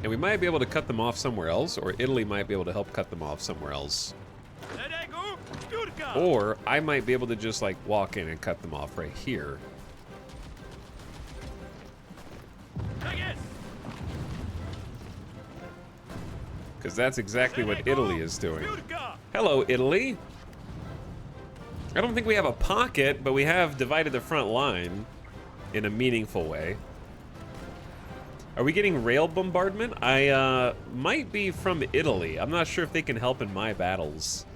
[SPEAKER 1] And we might be able to cut them off somewhere else, or Italy might be able to help cut them off somewhere else. Or I might be able to just like walk in and cut them off right here. Because that's exactly what Italy is doing. Hello, Italy. I don't think we have a pocket, but we have divided the front line in a meaningful way. Are we getting rail bombardment? I might be from Italy. I'm not sure if they can help in my battles.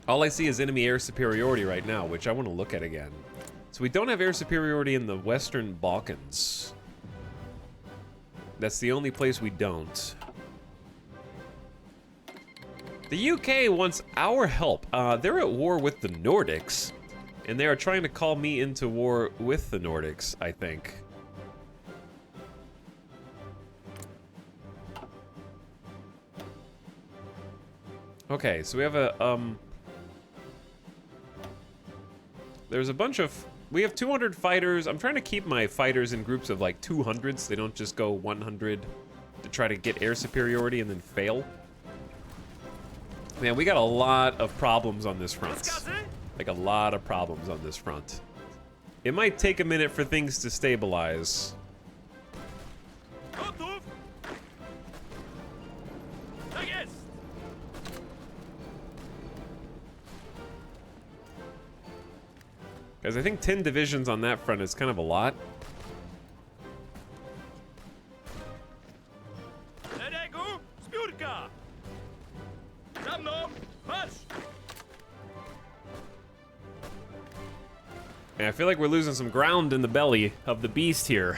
[SPEAKER 1] All I see is enemy air superiority right now, which I want to look at again. So we don't have air superiority in the Western Balkans. That's the only place we don't. The UK wants our help. They're at war with the Nordics, and they are trying to call me into war with the Nordics, I think. Okay, so we have a, there's a bunch of... We have 200 fighters. I'm trying to keep my fighters in groups of like 200 so they don't just go 100 to try to get air superiority and then fail. Man, we got a lot of problems on this front. Like a lot of problems on this front. It might take a minute for things to stabilize. Because I think 10 divisions on that front is kind of a lot. And I feel like we're losing some ground in the belly of the beast here.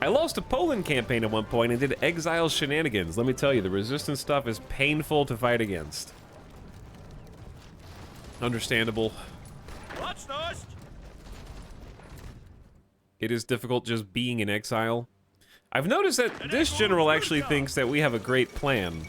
[SPEAKER 1] I lost a Poland campaign at one point and did exile shenanigans. Let me tell you, the resistance stuff is painful to fight against. Understandable. It is difficult just being in exile. I've noticed that this general actually thinks that we have a great plan.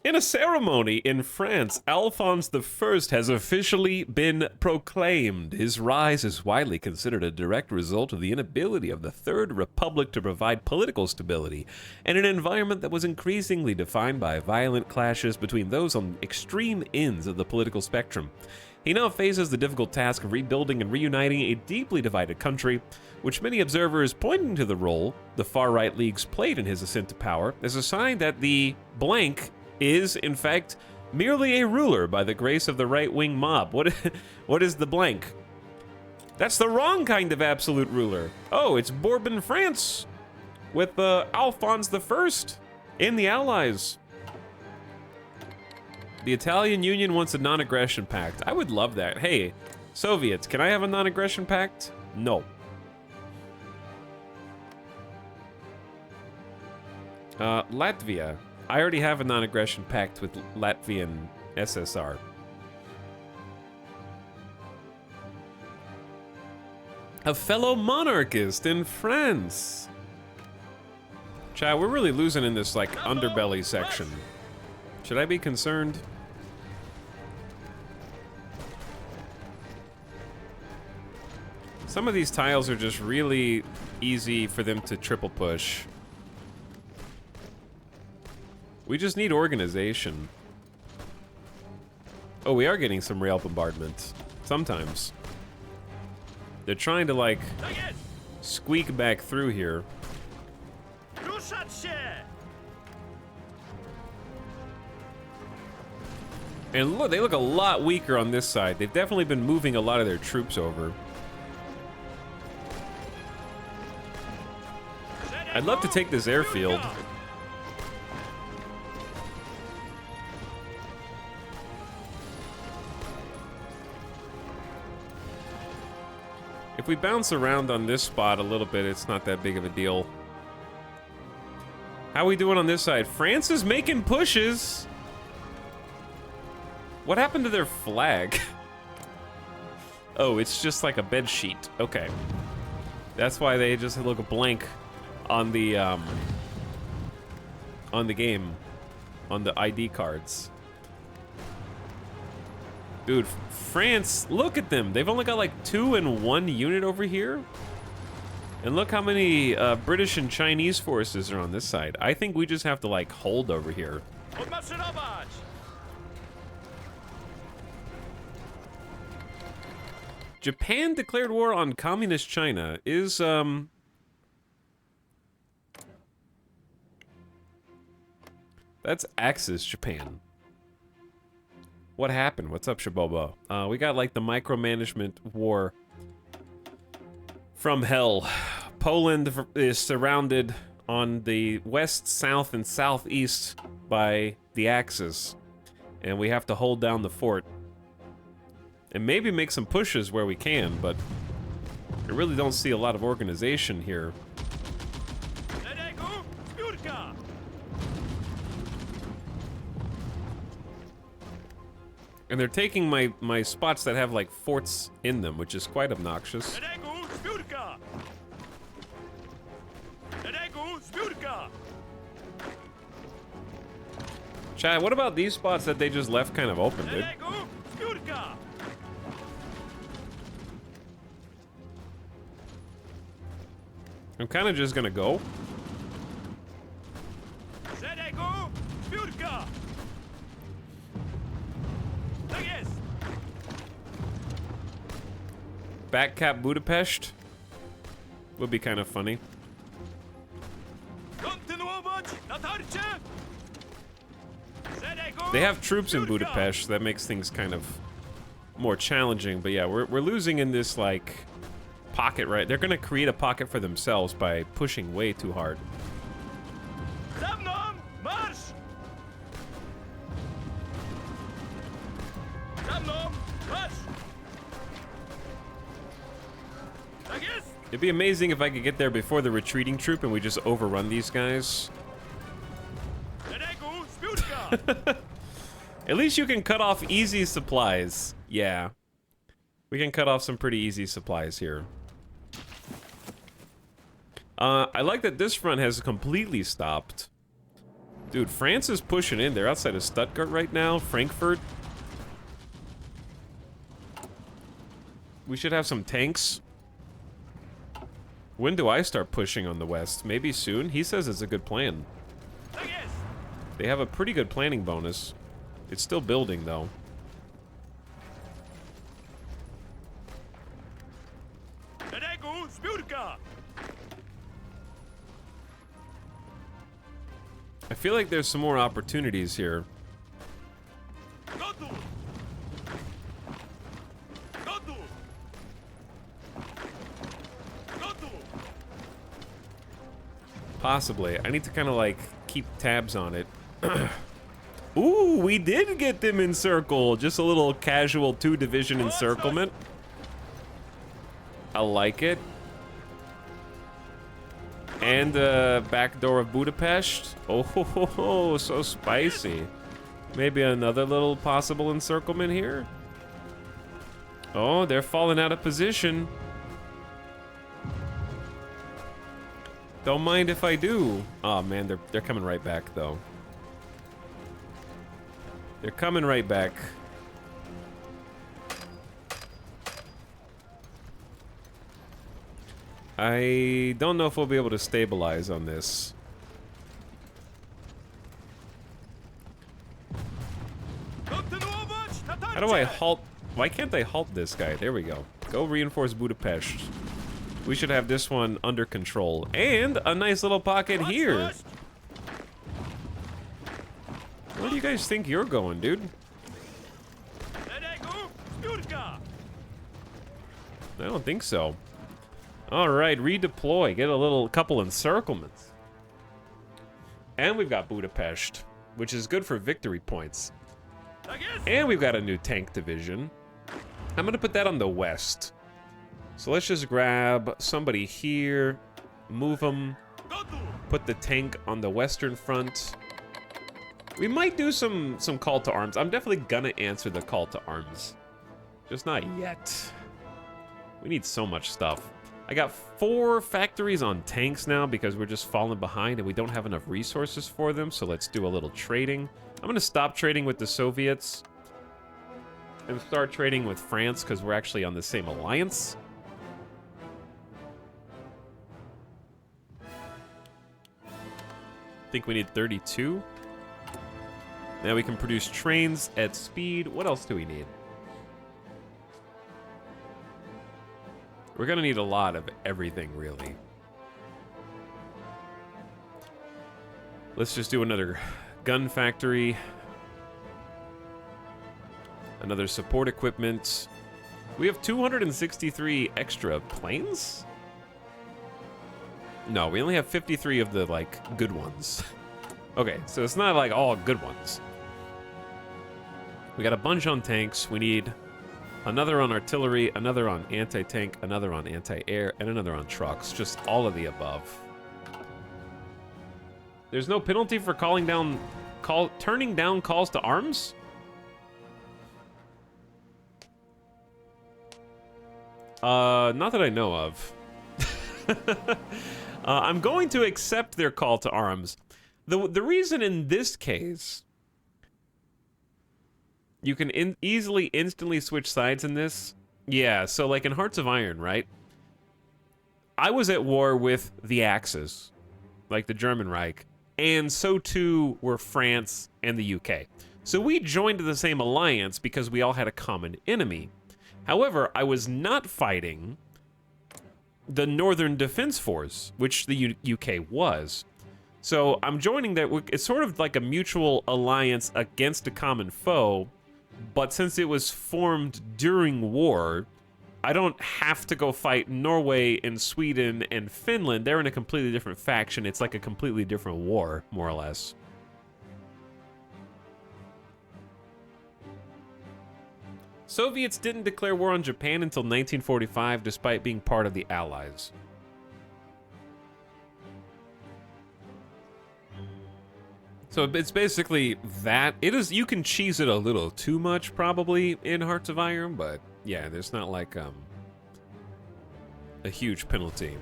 [SPEAKER 1] In a ceremony in France, Alphonse I has officially been proclaimed. His rise is widely considered a direct result of the inability of the Third Republic to provide political stability, and an environment that was increasingly defined by violent clashes between those on extreme ends of the political spectrum. He now faces the difficult task of rebuilding and reuniting a deeply divided country, which many observers pointing to the role the far-right leagues played in his ascent to power as a sign that the blank is, in fact, merely a ruler by the grace of the right-wing mob. What is the blank? That's the wrong kind of absolute ruler. Oh, it's Bourbon France with Alphonse I and the Allies. The Italian Union wants a non-aggression pact. I would love that. Hey, Soviets, can I have a non-aggression pact? No. Latvia. I already have a non-aggression pact with Latvian SSR. A fellow monarchist in France. Chat, we're really losing in this, like, underbelly section. Should I be concerned? Some of these tiles are just really easy for them to triple push. We just need organization. Oh, we are getting some rail bombardment. Sometimes. They're trying to, like, squeak back through here. And look, they look a lot weaker on this side. They've definitely been moving a lot of their troops over. I'd love to take this airfield. If we bounce around on this spot a little bit, it's not that big of a deal. How we doing on this side? France is making pushes. What happened to their flag? Oh, it's just like a bed sheet. Okay. That's why they just look blank on the game, on the ID cards. Dude, France, look at them. They've only got like 2 and 1 unit over here. And look how many British and Chinese forces are on this side. I think we just have to like hold over here. Japan declared war on communist China. Is that's Axis Japan. What happened? What's up, Shabobo? We got like the micromanagement war from hell. Poland is surrounded on the west, south, and southeast by the Axis. And we have to hold down the fort. And maybe make some pushes where we can, but I really don't see a lot of organization here. And they're taking my spots that have like forts in them, which is quite obnoxious. Chad, what about these spots that they just left kind of open, dude? I'm kind of just gonna go. Backcap Budapest would be kind of funny. They have troops in Budapest, that makes things kind of more challenging. But yeah, we're losing in this like pocket, right? They're gonna create a pocket for themselves by pushing way too hard. It'd be amazing if I could get there before the retreating troop and we just overrun these guys. At least you can cut off easy supplies. Yeah. We can cut off some pretty easy supplies here. I like that this front has completely stopped. Dude, France is pushing in. They're outside of Stuttgart right now. Frankfurt. We should have some tanks. When do I start pushing on the west? Maybe soon? He says it's a good plan. They have a pretty good planning bonus. It's still building, though. I feel like there's some more opportunities here. Possibly. I need to kind of like keep tabs on it. Ooh, we did get them encircled. Just a little casual 2-division encirclement. I like it. And back door of Budapest. Oh, so spicy. Maybe another little possible encirclement here. Oh, they're falling out of position. Don't mind if I do. Oh man, they're coming right back though. They're coming right back. I don't know if we'll be able to stabilize on this. How do I halt? Why can't I halt this guy? There we go. Go reinforce Budapest. We should have this one under control. And a nice little pocket here. Where do you guys think you're going, dude? I don't think so. All right, redeploy. Get a couple encirclements. And we've got Budapest, which is good for victory points. And we've got a new tank division. I'm gonna put that on the west. So let's just grab somebody here, move them, put the tank on the western front. We might do some call to arms. I'm definitely gonna answer the call to arms. Just not yet. We need so much stuff. I got 4 factories on tanks now because we're just falling behind and we don't have enough resources for them, so let's do a little trading. I'm gonna stop trading with the Soviets and start trading with France because we're actually on the same alliance. I think we need 32. Now we can produce trains at speed. What else do we need? We're gonna need a lot of everything, really. Let's just do another gun factory. Another support equipment. We have 263 extra planes? No, we only have 53 of the, like, good ones. Okay, so it's not, like, all good ones. We got a bunch on tanks. We need another on artillery, another on anti-tank, another on anti-air, and another on trucks. Just all of the above. There's no penalty for turning down calls to arms? Not that I know of. I'm going to accept their call to arms. The reason in this case, you can easily, instantly switch sides in this. Yeah, so like in Hearts of Iron, right? I was at war with the Axis, like the German Reich, and so too were France and the UK. So we joined the same alliance because we all had a common enemy. However, I was not fighting the Northern Defense Force, which the UK was. So I'm joining that. It's sort of like a mutual alliance against a common foe, but since it was formed during war, I don't have to go fight Norway and Sweden and Finland. They're in a completely different faction. It's like a completely different war, more or less. Soviets didn't declare war on Japan until 1945, despite being part of the Allies. So it's basically that. It is. You can cheese it a little too much, probably, in Hearts of Iron, but yeah, there's not like a huge penalty.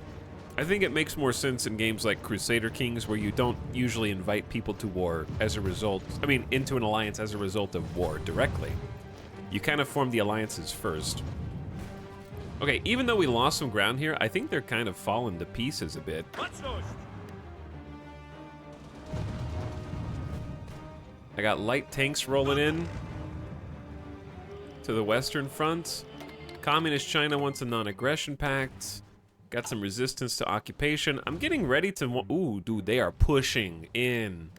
[SPEAKER 1] I think it makes more sense in games like Crusader Kings, where you don't usually invite people to war as a result. I mean, into an alliance as a result of war directly. You kind of form the alliances first. Okay, even though we lost some ground here, I think they're kind of falling to pieces a bit. I got light tanks rolling in to the western front. Communist China wants a non-aggression pact. Got some resistance to occupation. I'm getting ready to... Ooh, dude, they are pushing in.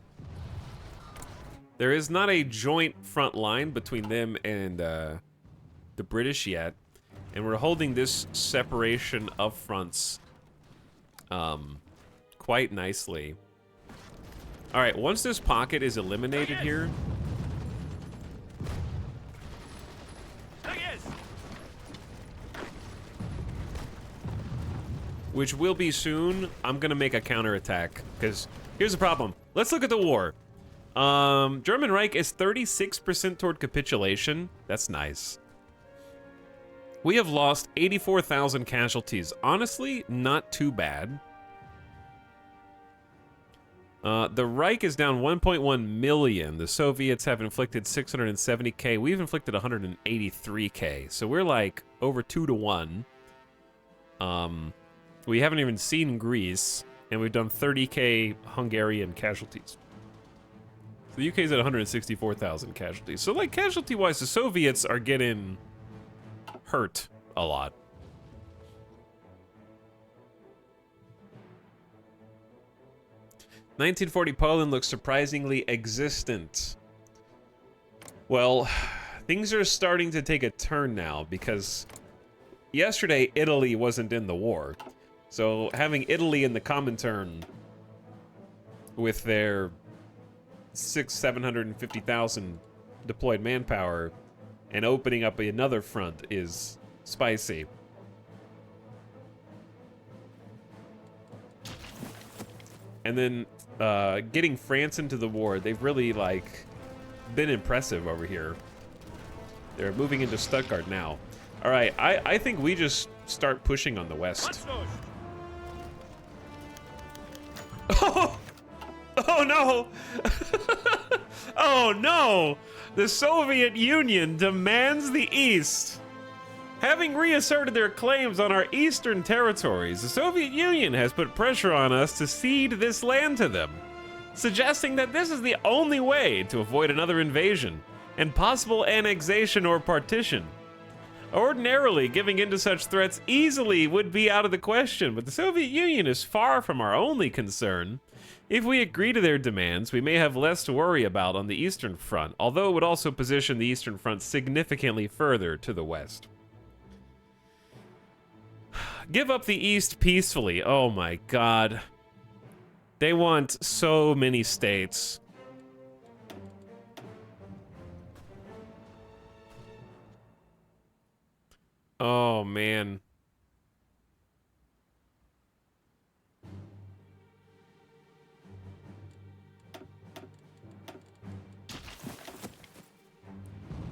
[SPEAKER 1] There is not a joint front line between them and the British yet. And we're holding this separation of fronts quite nicely. All right, once this pocket is eliminated here... which will be soon, I'm gonna make a counterattack. Because here's the problem. Let's look at the war. German Reich is 36% toward capitulation. That's nice. We have lost 84,000 casualties. Honestly, not too bad. The Reich is down 1.1 million. The Soviets have inflicted 670k. We've inflicted 183k. So we're like over 2 to 1. We haven't even seen Greece, and we've done 30k Hungarian casualties. So the UK's at 164,000 casualties. So like casualty-wise, the Soviets are getting hurt a lot. "1940 Poland looks surprisingly existent." Well, things are starting to take a turn now because yesterday Italy wasn't in the war. So having Italy in the Comintern with their 750,000 deployed manpower and opening up another front is spicy. And then getting France into the war, they've really like been impressive over here. They're moving into Stuttgart now. All right, I think we just start pushing on the west. Oh, oh no! Oh no! The Soviet Union demands the East. Having reasserted their claims on our eastern territories, the Soviet Union has put pressure on us to cede this land to them, suggesting that this is the only way to avoid another invasion and possible annexation or partition. Ordinarily, giving in to such threats easily would be out of the question, but the Soviet Union is far from our only concern. If we agree to their demands, we may have less to worry about on the Eastern Front, although it would also position the Eastern Front significantly further to the west. Give up the East peacefully. Oh my god. They want so many states. Oh man.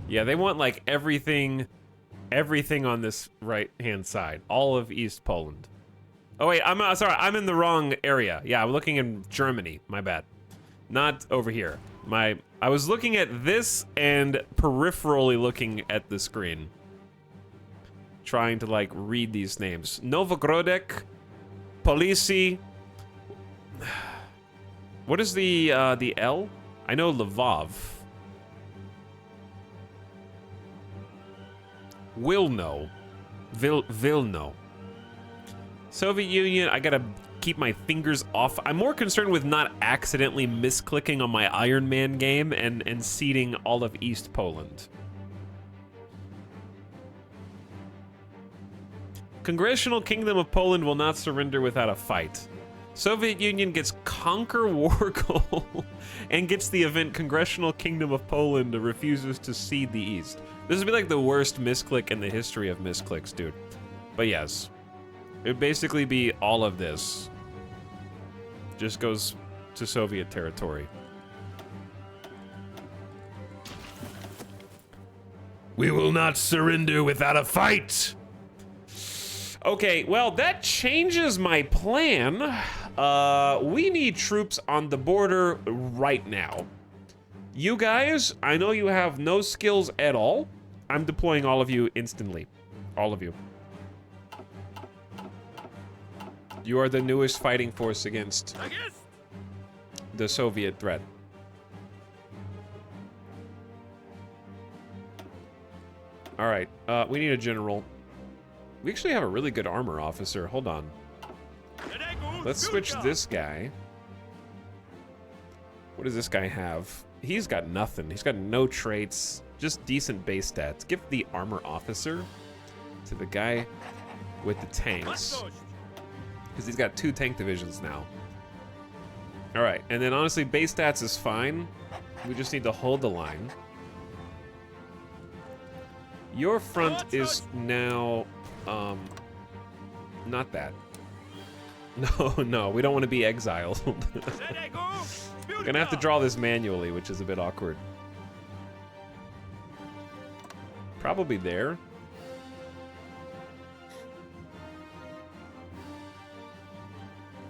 [SPEAKER 1] Yeah, they want like everything on this right-hand side, all of East Poland. Oh wait, I'm sorry, I'm in the wrong area. Yeah, I'm looking in Germany. My bad. Not over here. I was looking at this and peripherally looking at the screen, trying to like read these names. Novogrodek, Polisi. What is the L? I know Lvov. Wilno. Vilno. Soviet Union, I gotta keep my fingers off. I'm more concerned with not accidentally misclicking on my Iron Man game and ceding all of East Poland. Congressional Kingdom of Poland will not surrender without a fight. Soviet Union gets Conquer War Goal and gets the event Congressional Kingdom of Poland refuses to cede the East. This would be like the worst misclick in the history of misclicks, dude. But yes, it would basically be all of this. Just goes to Soviet territory. We will not surrender without a fight. Okay, well, that changes my plan. We need troops on the border right now. You guys, I know you have no skills at all. I'm deploying all of you instantly. All of you. You are the newest fighting force against the Soviet threat. All right, we need a general. We actually have a really good armor officer. Hold on. Let's switch this guy. What does this guy have? He's got nothing. He's got no traits, just decent base stats. Give the armor officer to the guy with the tanks, because he's got 2 tank divisions now. All right, and then honestly, base stats is fine. We just need to hold the line. Your front is now, not that. No, we don't want to be exiled. We're gonna have to draw this manually, which is a bit awkward. Probably there.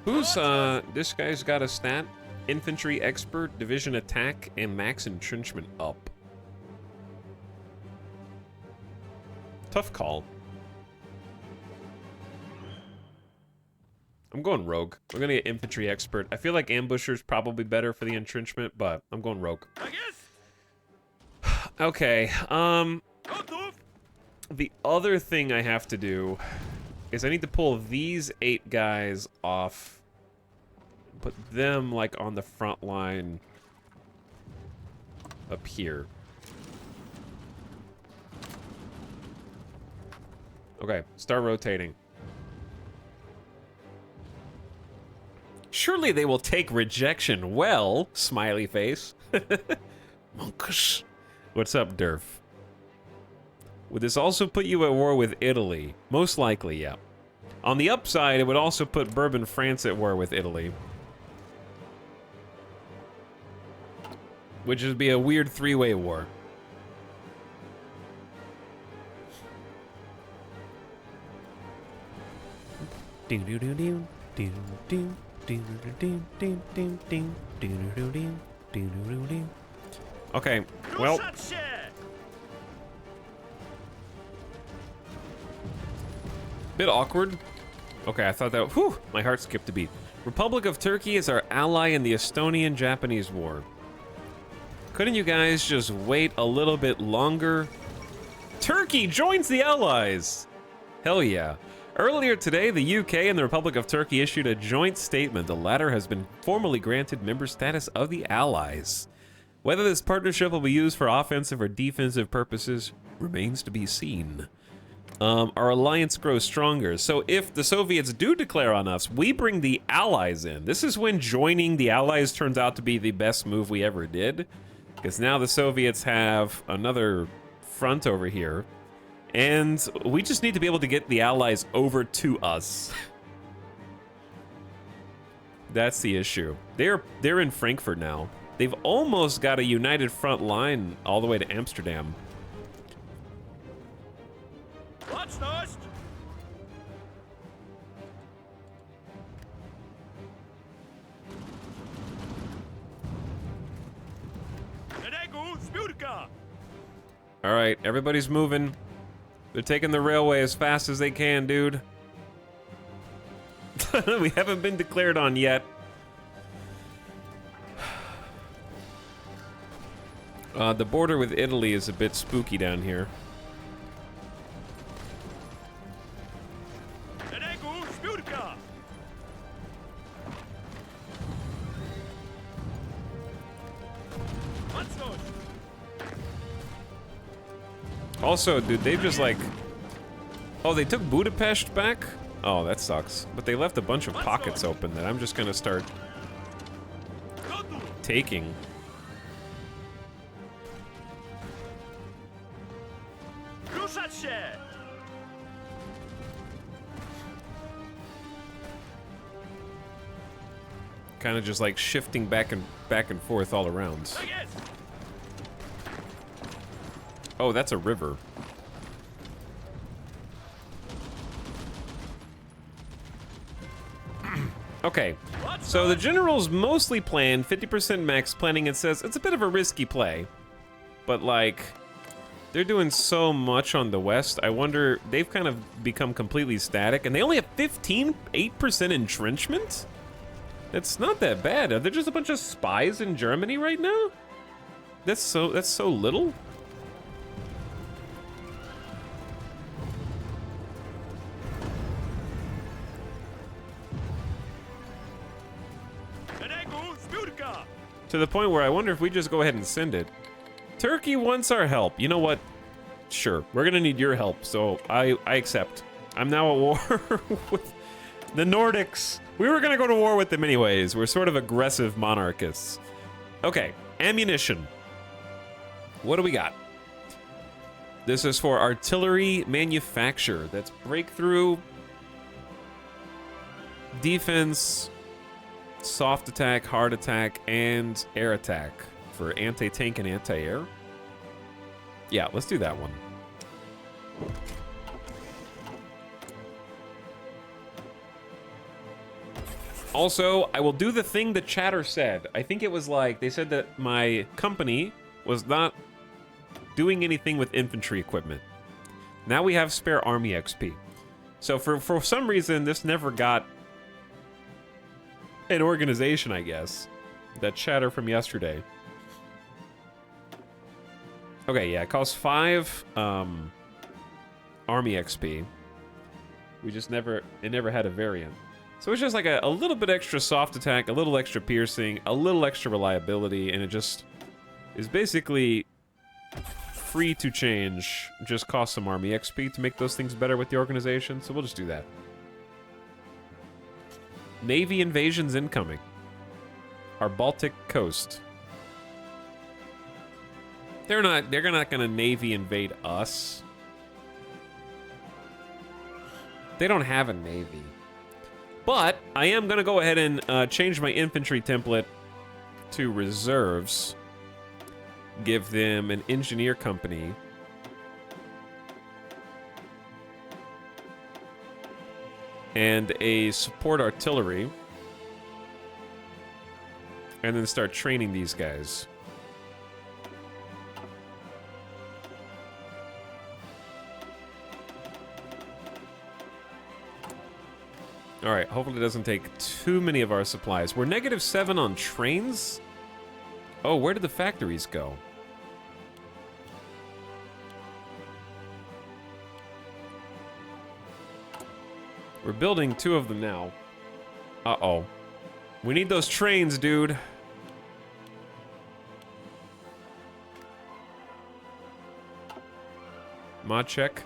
[SPEAKER 1] Who's, this guy's got a stat? Infantry expert, division attack, and max entrenchment up. Tough call. I'm going rogue. We're gonna get infantry expert. I feel like ambusher's probably better for the entrenchment, but I'm going rogue. Okay, the other thing I have to do is I need to pull these 8 guys off, put them like on the front line up here. Okay, start rotating. Surely they will take rejection well, smiley face. Monkus. What's up, Durf? Would this also put you at war with Italy? Most likely, yeah. On the upside, it would also put Bourbon France at war with Italy. Which would be a weird 3-way war. Okay, well. Bit awkward. Okay, I thought that, whew, my heart skipped a beat. Republic of Turkey is our ally in the Estonian-Japanese War. Couldn't you guys just wait a little bit longer? Turkey joins the Allies! Hell yeah. Earlier today, the UK and the Republic of Turkey issued a joint statement. The latter has been formally granted member status of the Allies. Whether this partnership will be used for offensive or defensive purposes remains to be seen. Our alliance grows stronger. So if the Soviets do declare on us, we bring the Allies in. This is when joining the Allies turns out to be the best move we ever did. Because now the Soviets have another front over here. And we just need to be able to get the Allies over to us. That's the issue. They're in Frankfurt now. They've almost got a united front line all the way to Amsterdam.
[SPEAKER 2] What's next?
[SPEAKER 1] All right, everybody's moving. They're taking the railway as fast as they can, dude. We haven't been declared on yet. The border with Italy is a bit spooky down here. Also, dude, they've just like... Oh, they took Budapest back? Oh, that sucks. But they left a bunch of pockets open that I'm just gonna start taking. Kind of just like shifting back and forth all around. Oh, that's a river. Okay, so the general's mostly planned, 50% max planning. It says it's a bit of a risky play, but like, they're doing so much on the west. I wonder, they've kind of become completely static, and they only have 8% entrenchment? That's not that bad. Are there just a bunch of spies in Germany right now? That's so little? To the point where I wonder if we just go ahead and send it. Turkey wants our help. You know what? Sure, we're gonna need your help, so I accept. I'm now at war with the Nordics. We were gonna go to war with them anyways. We're sort of aggressive monarchists. Okay, ammunition. What do we got? This is for artillery manufacture. That's breakthrough, defense, soft attack, hard attack, and air attack for anti-tank and anti-air. Yeah, let's do that one. Also, I will do the thing the chatter said. I think it was like, they said that my company was not doing anything with infantry equipment. Now we have spare army XP. So for some reason, this never got an organization, I guess. That chatter from yesterday. Okay, yeah, it costs 5 army XP. We just never had a variant. So it's just like a little bit extra soft attack, a little extra piercing, a little extra reliability, and it just is basically free to change. Just cost some army XP to make those things better with the organization, so we'll just do that. Navy invasions incoming. Our Baltic coast. They're not gonna Navy invade us. They don't have a Navy. But I am gonna go ahead and change my infantry template to reserves. Give them an engineer company. And a support artillery. And then start training these guys. Alright, hopefully it doesn't take too many of our supplies. We're -7 on trains? Oh, where did the factories go? We're building 2 of them now. Uh-oh. We need those trains, dude. Mod check.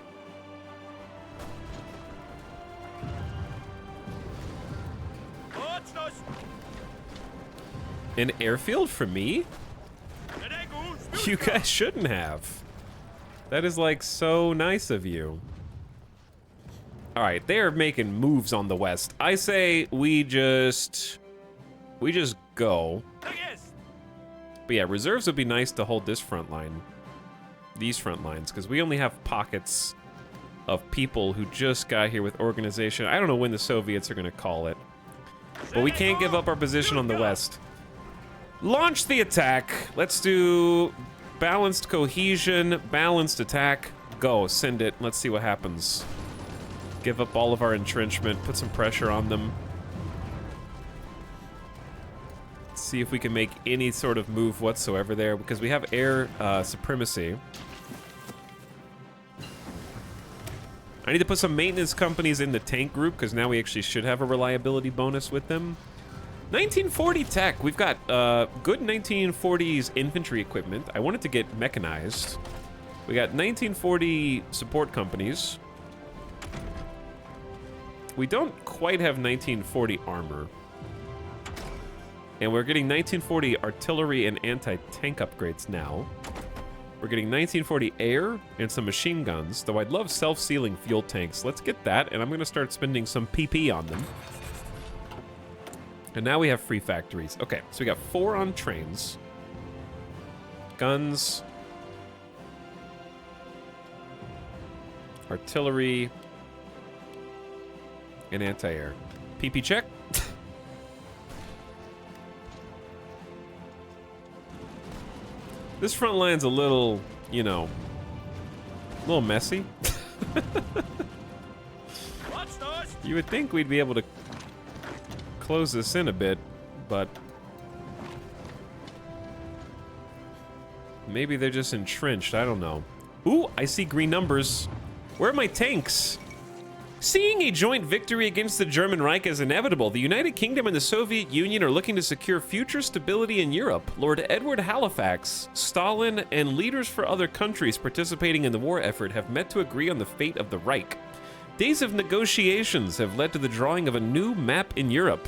[SPEAKER 1] An airfield for me? You guys shouldn't have. That is like so nice of you. Alright, they're making moves on the west. I say we just go. But yeah, reserves would be nice to hold this front line. These front lines, because we only have pockets of people who just got here with organization. I don't know when the Soviets are going to call it. But we can't give up our position on the west. Launch the attack. Let's do balanced cohesion, balanced attack. Go, send it. Let's see what happens. Give up all of our entrenchment, put some pressure on them. See if we can make any sort of move whatsoever there, because we have air supremacy. I need to put some maintenance companies in the tank group, because now we actually should have a reliability bonus with them. 1940 tech. We've got good 1940s infantry equipment. I wanted to get mechanized. We got 1940 support companies. We don't quite have 1940 armor. And we're getting 1940 artillery and anti-tank upgrades now. We're getting 1940 air and some machine guns, though I'd love self-sealing fuel tanks. Let's get that, and I'm going to start spending some PP on them. And now we have free factories. Okay, so we got 4 on trains. Guns. Artillery. And anti-air. PP check. This front line's a little, you know, a little messy. You would think we'd be able to close this in a bit, but maybe they're just entrenched. I don't know. Ooh, I see green numbers. Where are my tanks? Seeing a joint victory against the German Reich as inevitable, the United Kingdom and the Soviet Union are looking to secure future stability in Europe. Lord Edward Halifax, Stalin, and leaders for other countries participating in the war effort have met to agree on the fate of the Reich. Days of negotiations have led to the drawing of a new map in Europe.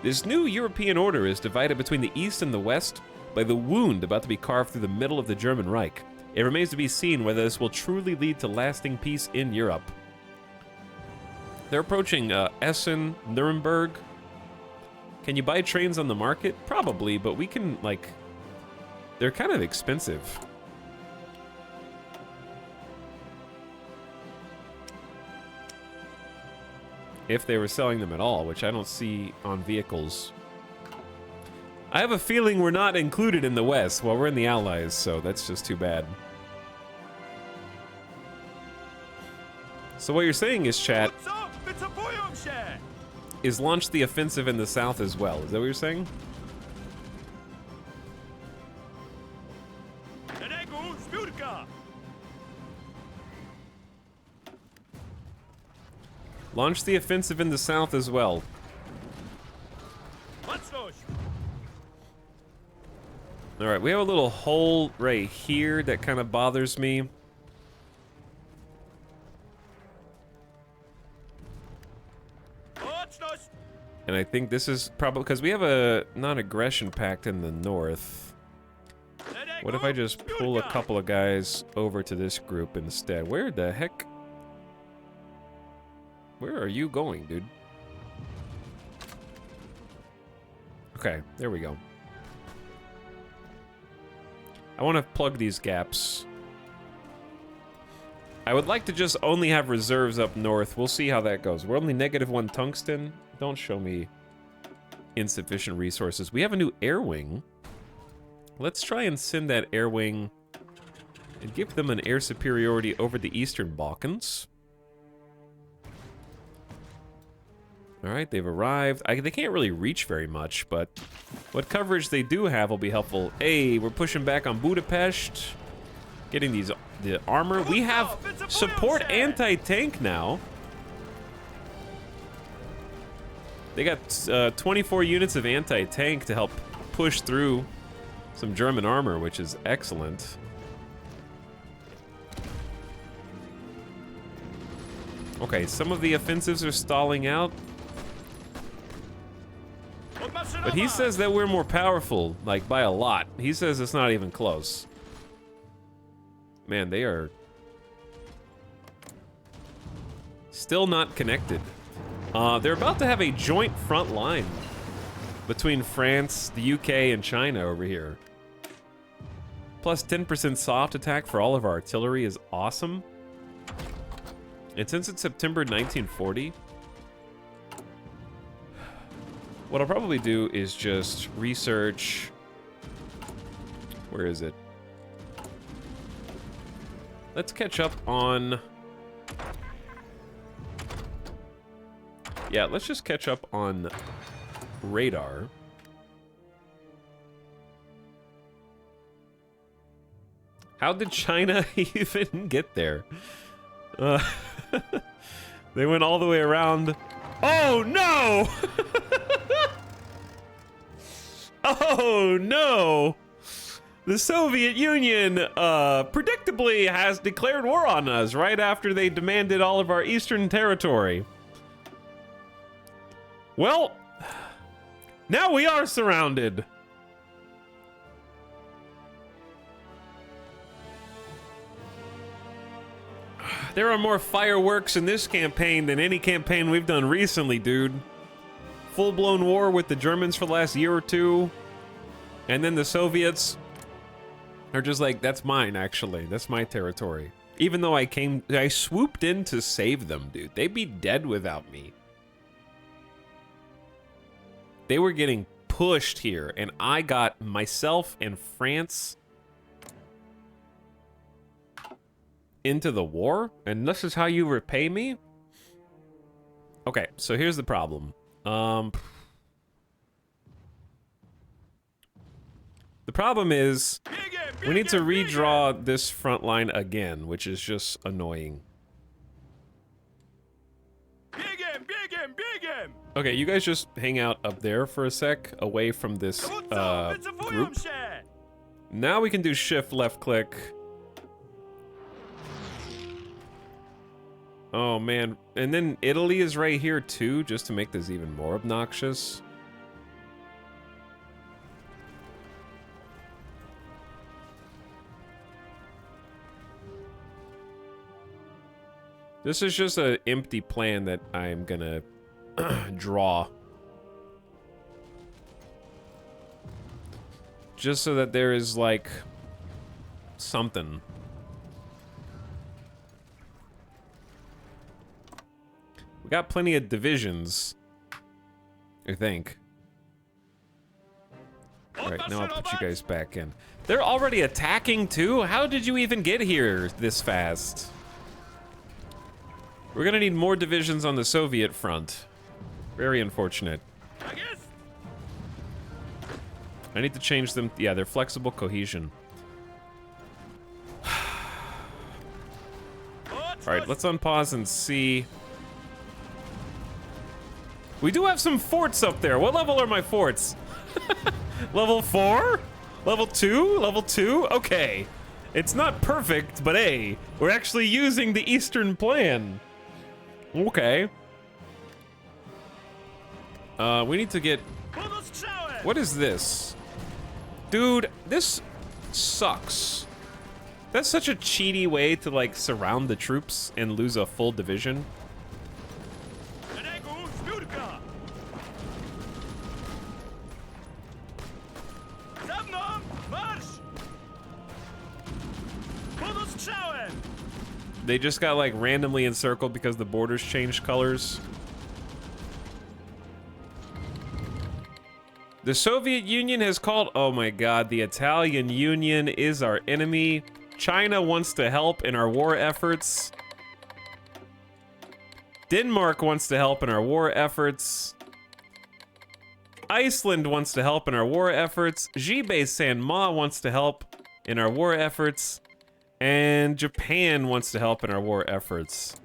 [SPEAKER 1] This new European order is divided between the East and the West by the wound about to be carved through the middle of the German Reich. It remains to be seen whether this will truly lead to lasting peace in Europe. They're approaching Essen, Nuremberg. Can you buy trains on the market? Probably, but we can, like... They're kind of expensive. if they were selling them at all, which I don't see on vehicles. I have a feeling we're not included in the West. Well, we're in the Allies, so that's just too bad. So what you're saying is, chat,
[SPEAKER 2] What's up? It's a Bojumshire.
[SPEAKER 1] is launch the offensive in the South as well. Is that what you're saying?
[SPEAKER 2] Derego Spurka.
[SPEAKER 1] Launch the offensive in the South as well.
[SPEAKER 2] Mocność.
[SPEAKER 1] All right, we have a little hole right here that kind of bothers me.
[SPEAKER 2] Mocność.
[SPEAKER 1] And I think this is probably because we have a non-aggression pact in the north. What if I just pull a couple of guys over to this group instead? Where the heck? Where are you going, dude? Okay, there we go. I want to plug these gaps. I would like to just only have reserves up north. We'll see how that goes. We're only -1 tungsten. Don't show me insufficient resources. We have a new air wing. Let's try and send that air wing and give them an air superiority over the Eastern Balkans. All right, they've arrived. They can't really reach very much, but what coverage they do have will be helpful. Hey, we're pushing back on Budapest, getting the armor. We have support anti-tank now. They got 24 units of anti-tank to help push through some German armor, which is excellent. Okay, some of the offensives are stalling out. But he says that we're more powerful, like by a lot. He says it's not even close. Man, they are still not connected. They're about to have a joint front line between France, the UK, and China over here. Plus 10% soft attack for all of our artillery is awesome. And since it's September 1940, what I'll probably do is just research. Where is it? Let's catch up on. Yeah, let's just catch up on radar. How did China even get there? They went all the way around. Oh no! Oh no! The Soviet Union, predictably has declared war on us right after they demanded all of our eastern territory. Well, now we are surrounded. There are more fireworks in this campaign than any campaign we've done recently, dude. Full-blown war with the Germans for the last year or two. And then the Soviets are just like, that's mine, actually. That's my territory. Even though I swooped in to save them, dude. They'd be dead without me. They were getting pushed here, and I got myself and France into the war, and this is how you repay me? Okay, so here's the problem. The problem is we need to redraw this front line again, which is just annoying. Okay, you guys just hang out up there for a sec, away from this group. Now we can do shift left click. Oh man, and then Italy is right here too, just to make this even more obnoxious. This is just an empty plan that I'm gonna draw. Just so that there is like something. We got plenty of divisions, I think. All right, now I'll put you guys back in. They're already attacking too? How did you even get here this fast? We're gonna need more divisions on the Soviet front. Very unfortunate. I need to change them. Yeah, they're flexible cohesion. All right, let's unpause and see. We do have some forts up there. What level are my forts? Level 4? Level 2? Level 2? Okay. It's not perfect, but hey, we're actually using the Eastern plan. Okay. We need to get... What is this? Dude, this sucks. That's such a cheaty way to, like, surround the troops and lose a full division. They just got, like, randomly encircled because the borders changed colors. The Soviet Union has called... Oh my god, the Italian Union is our enemy. China wants to help in our war efforts. Denmark wants to help in our war efforts. Iceland wants to help in our war efforts. Jibei Sanma wants to help in our war efforts. And Japan wants to help in our war efforts.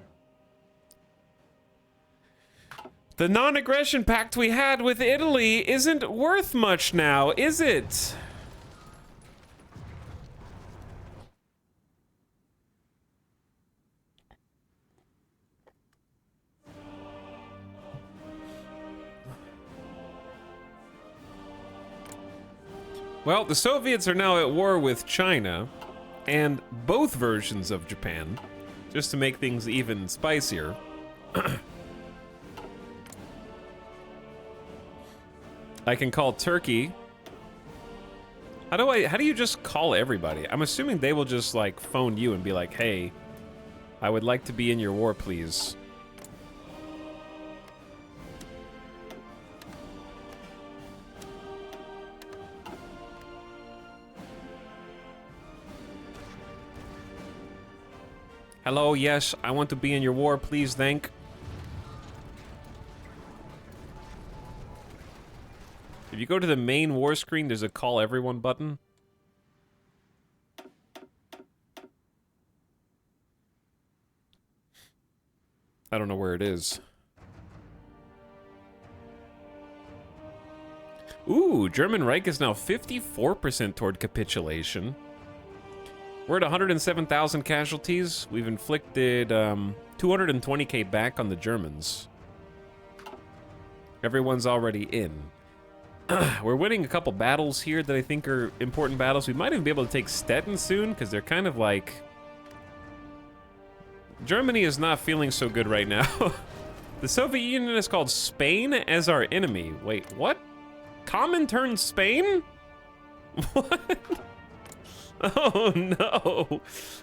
[SPEAKER 1] The non-aggression pact we had with Italy isn't worth much now, is it? Well, the Soviets are now at war with China and both versions of Japan, just to make things even spicier. I can call Turkey. How do you just call everybody? I'm assuming they will just like phone you and be like, hey, I would like to be in your war, please. Hello, yes, I want to be in your war, please, thank. If you go to the main war screen, there's a call everyone button. I don't know where it is. Ooh, German Reich is now 54% toward capitulation. We're at 107,000 casualties. We've inflicted 220k back on the Germans. Everyone's already in. We're winning a couple battles here that I think are important battles. We might even be able to take Stettin soon, because they're kind of like... Germany is not feeling so good right now. The Soviet Union has called Spain as our enemy. Wait, what? Comintern Spain? What? Oh no.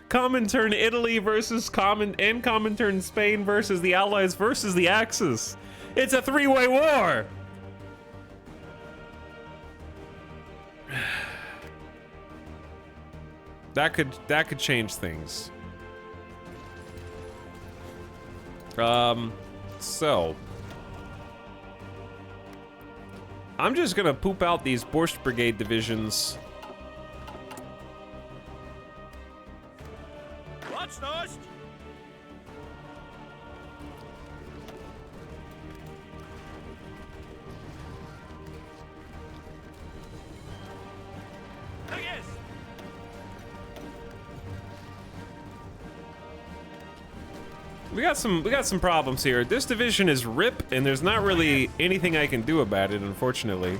[SPEAKER 1] Comintern Italy versus Comintern Spain versus the Allies versus the Axis. It's a three-way war. That could change things. So I'm just gonna poop out these Borscht Brigade divisions. We got some problems here. This division is RIP, and there's not really anything I can do about it, unfortunately.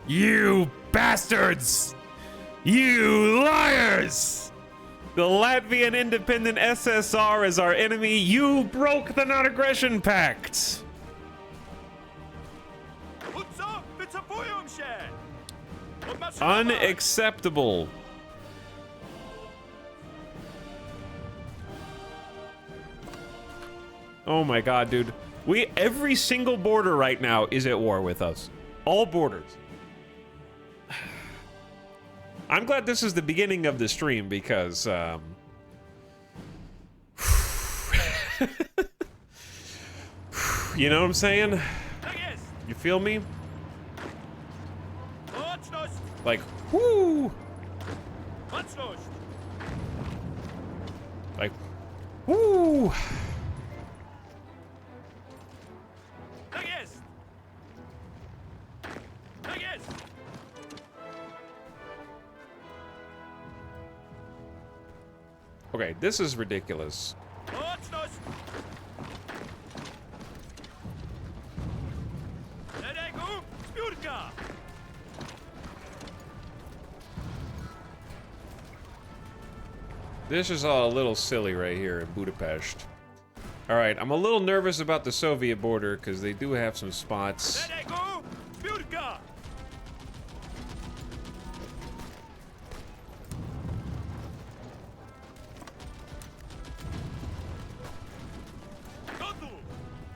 [SPEAKER 1] You bastards! You liars! The Latvian Independent SSR is our enemy. You broke the non-aggression pact. Unacceptable. Oh my god, dude. Every single border right now is at war with us. All borders. I'm glad this is the beginning of the stream because, you know what I'm saying? You feel me? Like, whoo! Like, whoo! Okay, this is ridiculous. This is all a little silly right here in Budapest. All right, I'm a little nervous about the Soviet border because they do have some spots.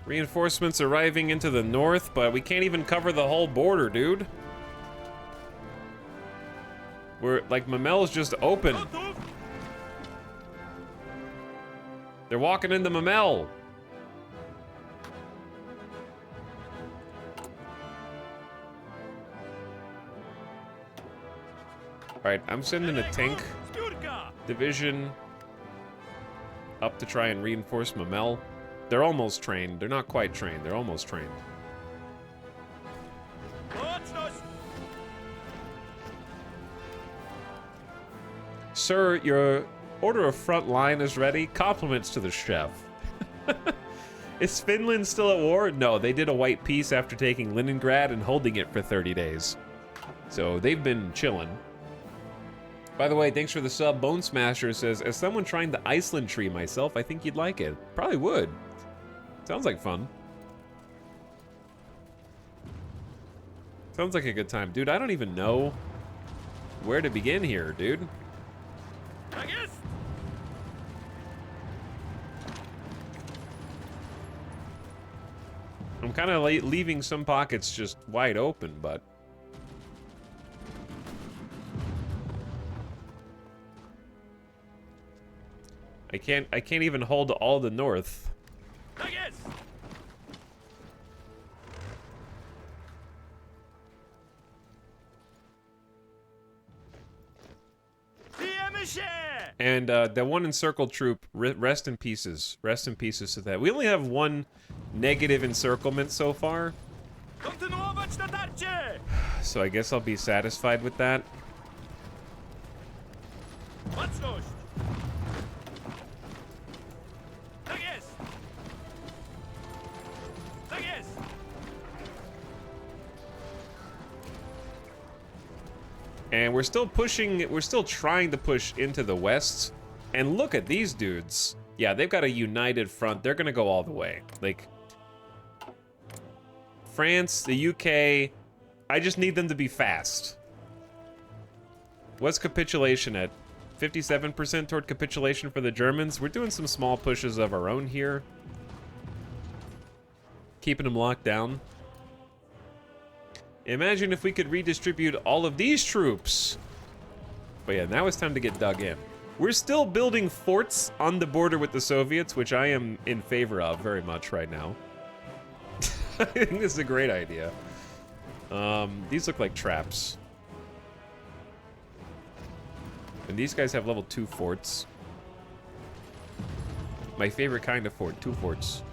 [SPEAKER 1] Reinforcements arriving into the north, but we can't even cover the whole border, dude. We're like, Mamel's just open. They're walking into Mamel. Alright, I'm sending a tank division up to try and reinforce Mamel. They're almost trained. They're not quite trained. They're almost trained. Sir, your order of front line is ready. Compliments to the chef. Is Finland still at war? No, they did a white peace after taking Leningrad and holding it for 30 days. So they've been chilling. By the way, thanks for the sub. Bone Smasher says, as someone trying the Iceland tree myself, I think you'd like it. Probably would. Sounds like fun. Sounds like a good time. Dude, I don't even know where to begin here, dude. I'm kind of leaving some pockets just wide open, but... I can't even hold all the north. And that one encircled troop, rest in pieces. Rest in pieces to that. We only have one negative encirclement so far. So I guess I'll be satisfied with that. And we're still pushing, we're still trying to push into the west. And look at these dudes. Yeah, they've got a united front. They're gonna go all the way. Like, France, the UK, I just need them to be fast. What's capitulation at? 57% toward capitulation for the Germans. We're doing some small pushes of our own here. Keeping them locked down. Imagine if we could redistribute all of these troops. But yeah, now it's time to get dug in. We're still building forts on the border with the Soviets, which I am in favor of very much right now. I think this is a great idea. These look like traps. And these guys have level 2 forts. My favorite kind of fort, 2 forts.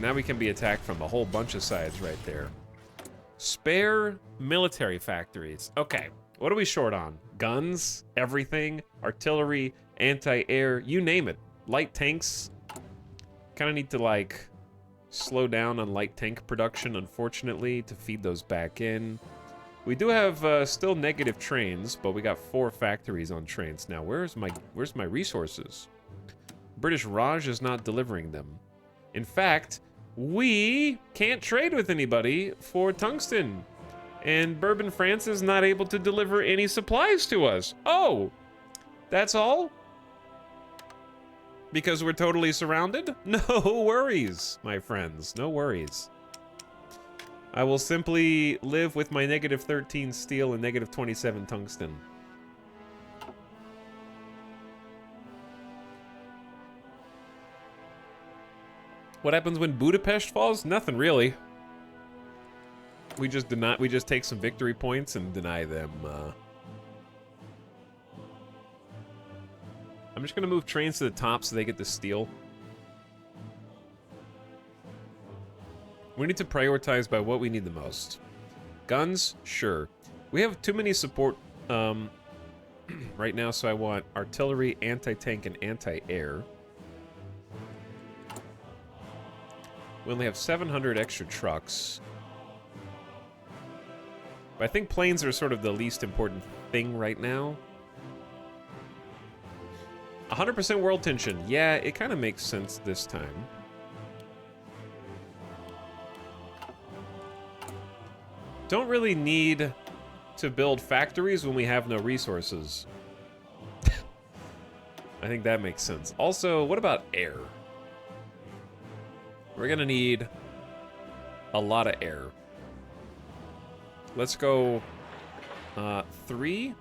[SPEAKER 1] Now we can be attacked from a whole bunch of sides right there. Spare military factories. Okay, what are we short on? Guns, everything, artillery, anti-air, you name it. Light tanks. Kind of need to, like, slow down on light tank production, unfortunately, to feed those back in. We do have still negative trains, but we got 4 factories on trains now. Where's my resources? British Raj is not delivering them. In fact, we can't trade with anybody for tungsten. And Bourbon France is not able to deliver any supplies to us. Oh, that's all? Because we're totally surrounded? No worries, my friends. No worries. I will simply live with my -13 steel and -27 tungsten. What happens when Budapest falls? Nothing really. We just take some victory points and deny them. I'm just gonna move trains to the top so they get the steel. We need to prioritize by what we need the most. Guns? Sure. We have too many support right now, so I want artillery, anti-tank, and anti-air. We only have 700 extra trucks. But I think planes are sort of the least important thing right now. 100% world tension. Yeah, it kind of makes sense this time. Don't really need to build factories when we have no resources. I think that makes sense. Also, what about air? We're gonna need a lot of air. Let's go 3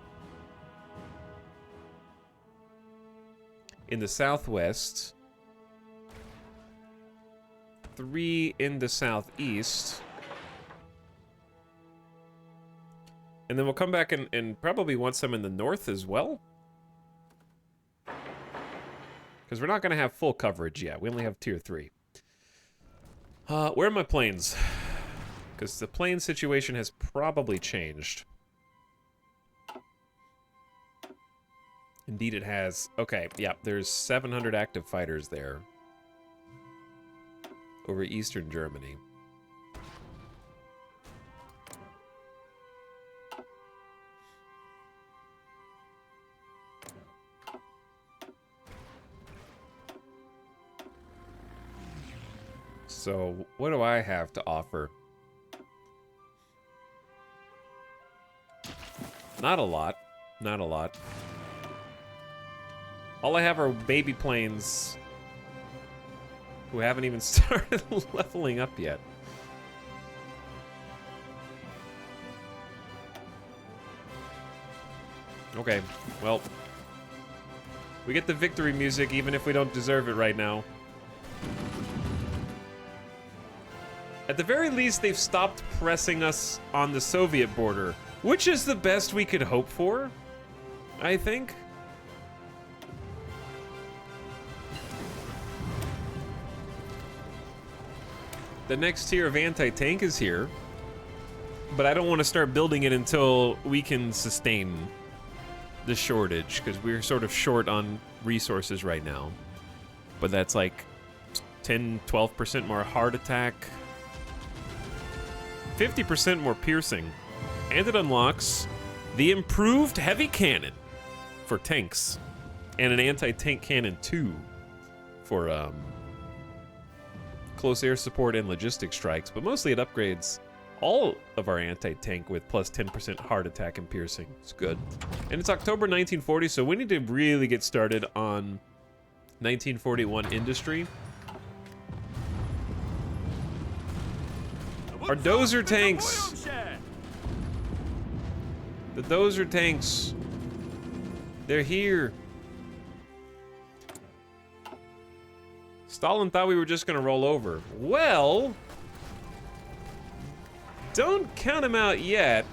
[SPEAKER 1] in the southwest, 3 in the southeast, and then we'll come back and probably want some in the north as well. Because we're not going to have full coverage yet. We only have tier 3. Where are my planes? Because the plane situation has probably changed. Indeed it has. Okay, yeah, there's 700 active fighters there. Over Eastern Germany. So, what do I have to offer? Not a lot. Not a lot. All I have are baby planes who haven't even started leveling up yet. Okay, well, we get the victory music even if we don't deserve it right now. At the very least, they've stopped pressing us on the Soviet border, which is the best we could hope for, I think. The next tier of anti-tank is here, but I don't want to start building it until we can sustain the shortage, because we're sort of short on resources right now. But that's like 10-12% more heart attack, 50% more piercing, and it unlocks the improved heavy cannon for tanks, and an anti-tank cannon too for close air support and logistic strikes, but mostly it upgrades all of our anti-tank with plus 10% heart attack and piercing. It's good. And it's October 1940, so we need to really get started on 1941 industry. Our dozer tanks! The dozer tanks! They're here! Stalin thought we were just gonna roll over. Well, don't count him out yet.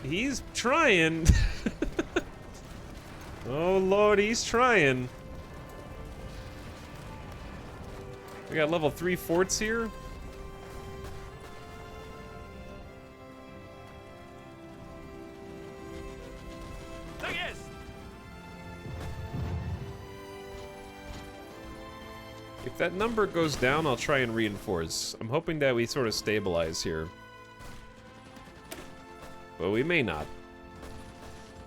[SPEAKER 1] He's trying. Oh Lord, he's trying. We got level 3 forts here. If that number goes down, I'll try and reinforce. I'm hoping that we sort of stabilize here. But we may not.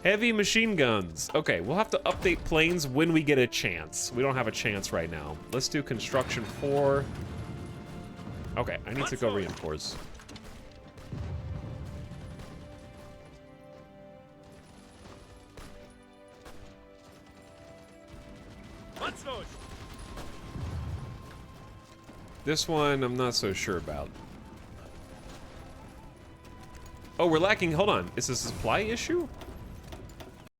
[SPEAKER 1] Heavy machine guns. Okay, we'll have to update planes when we get a chance. We don't have a chance right now. Let's do construction 4. Okay, I need to go reinforce. This one, I'm not so sure about. Oh, we're lacking. Hold on. Is this a supply issue?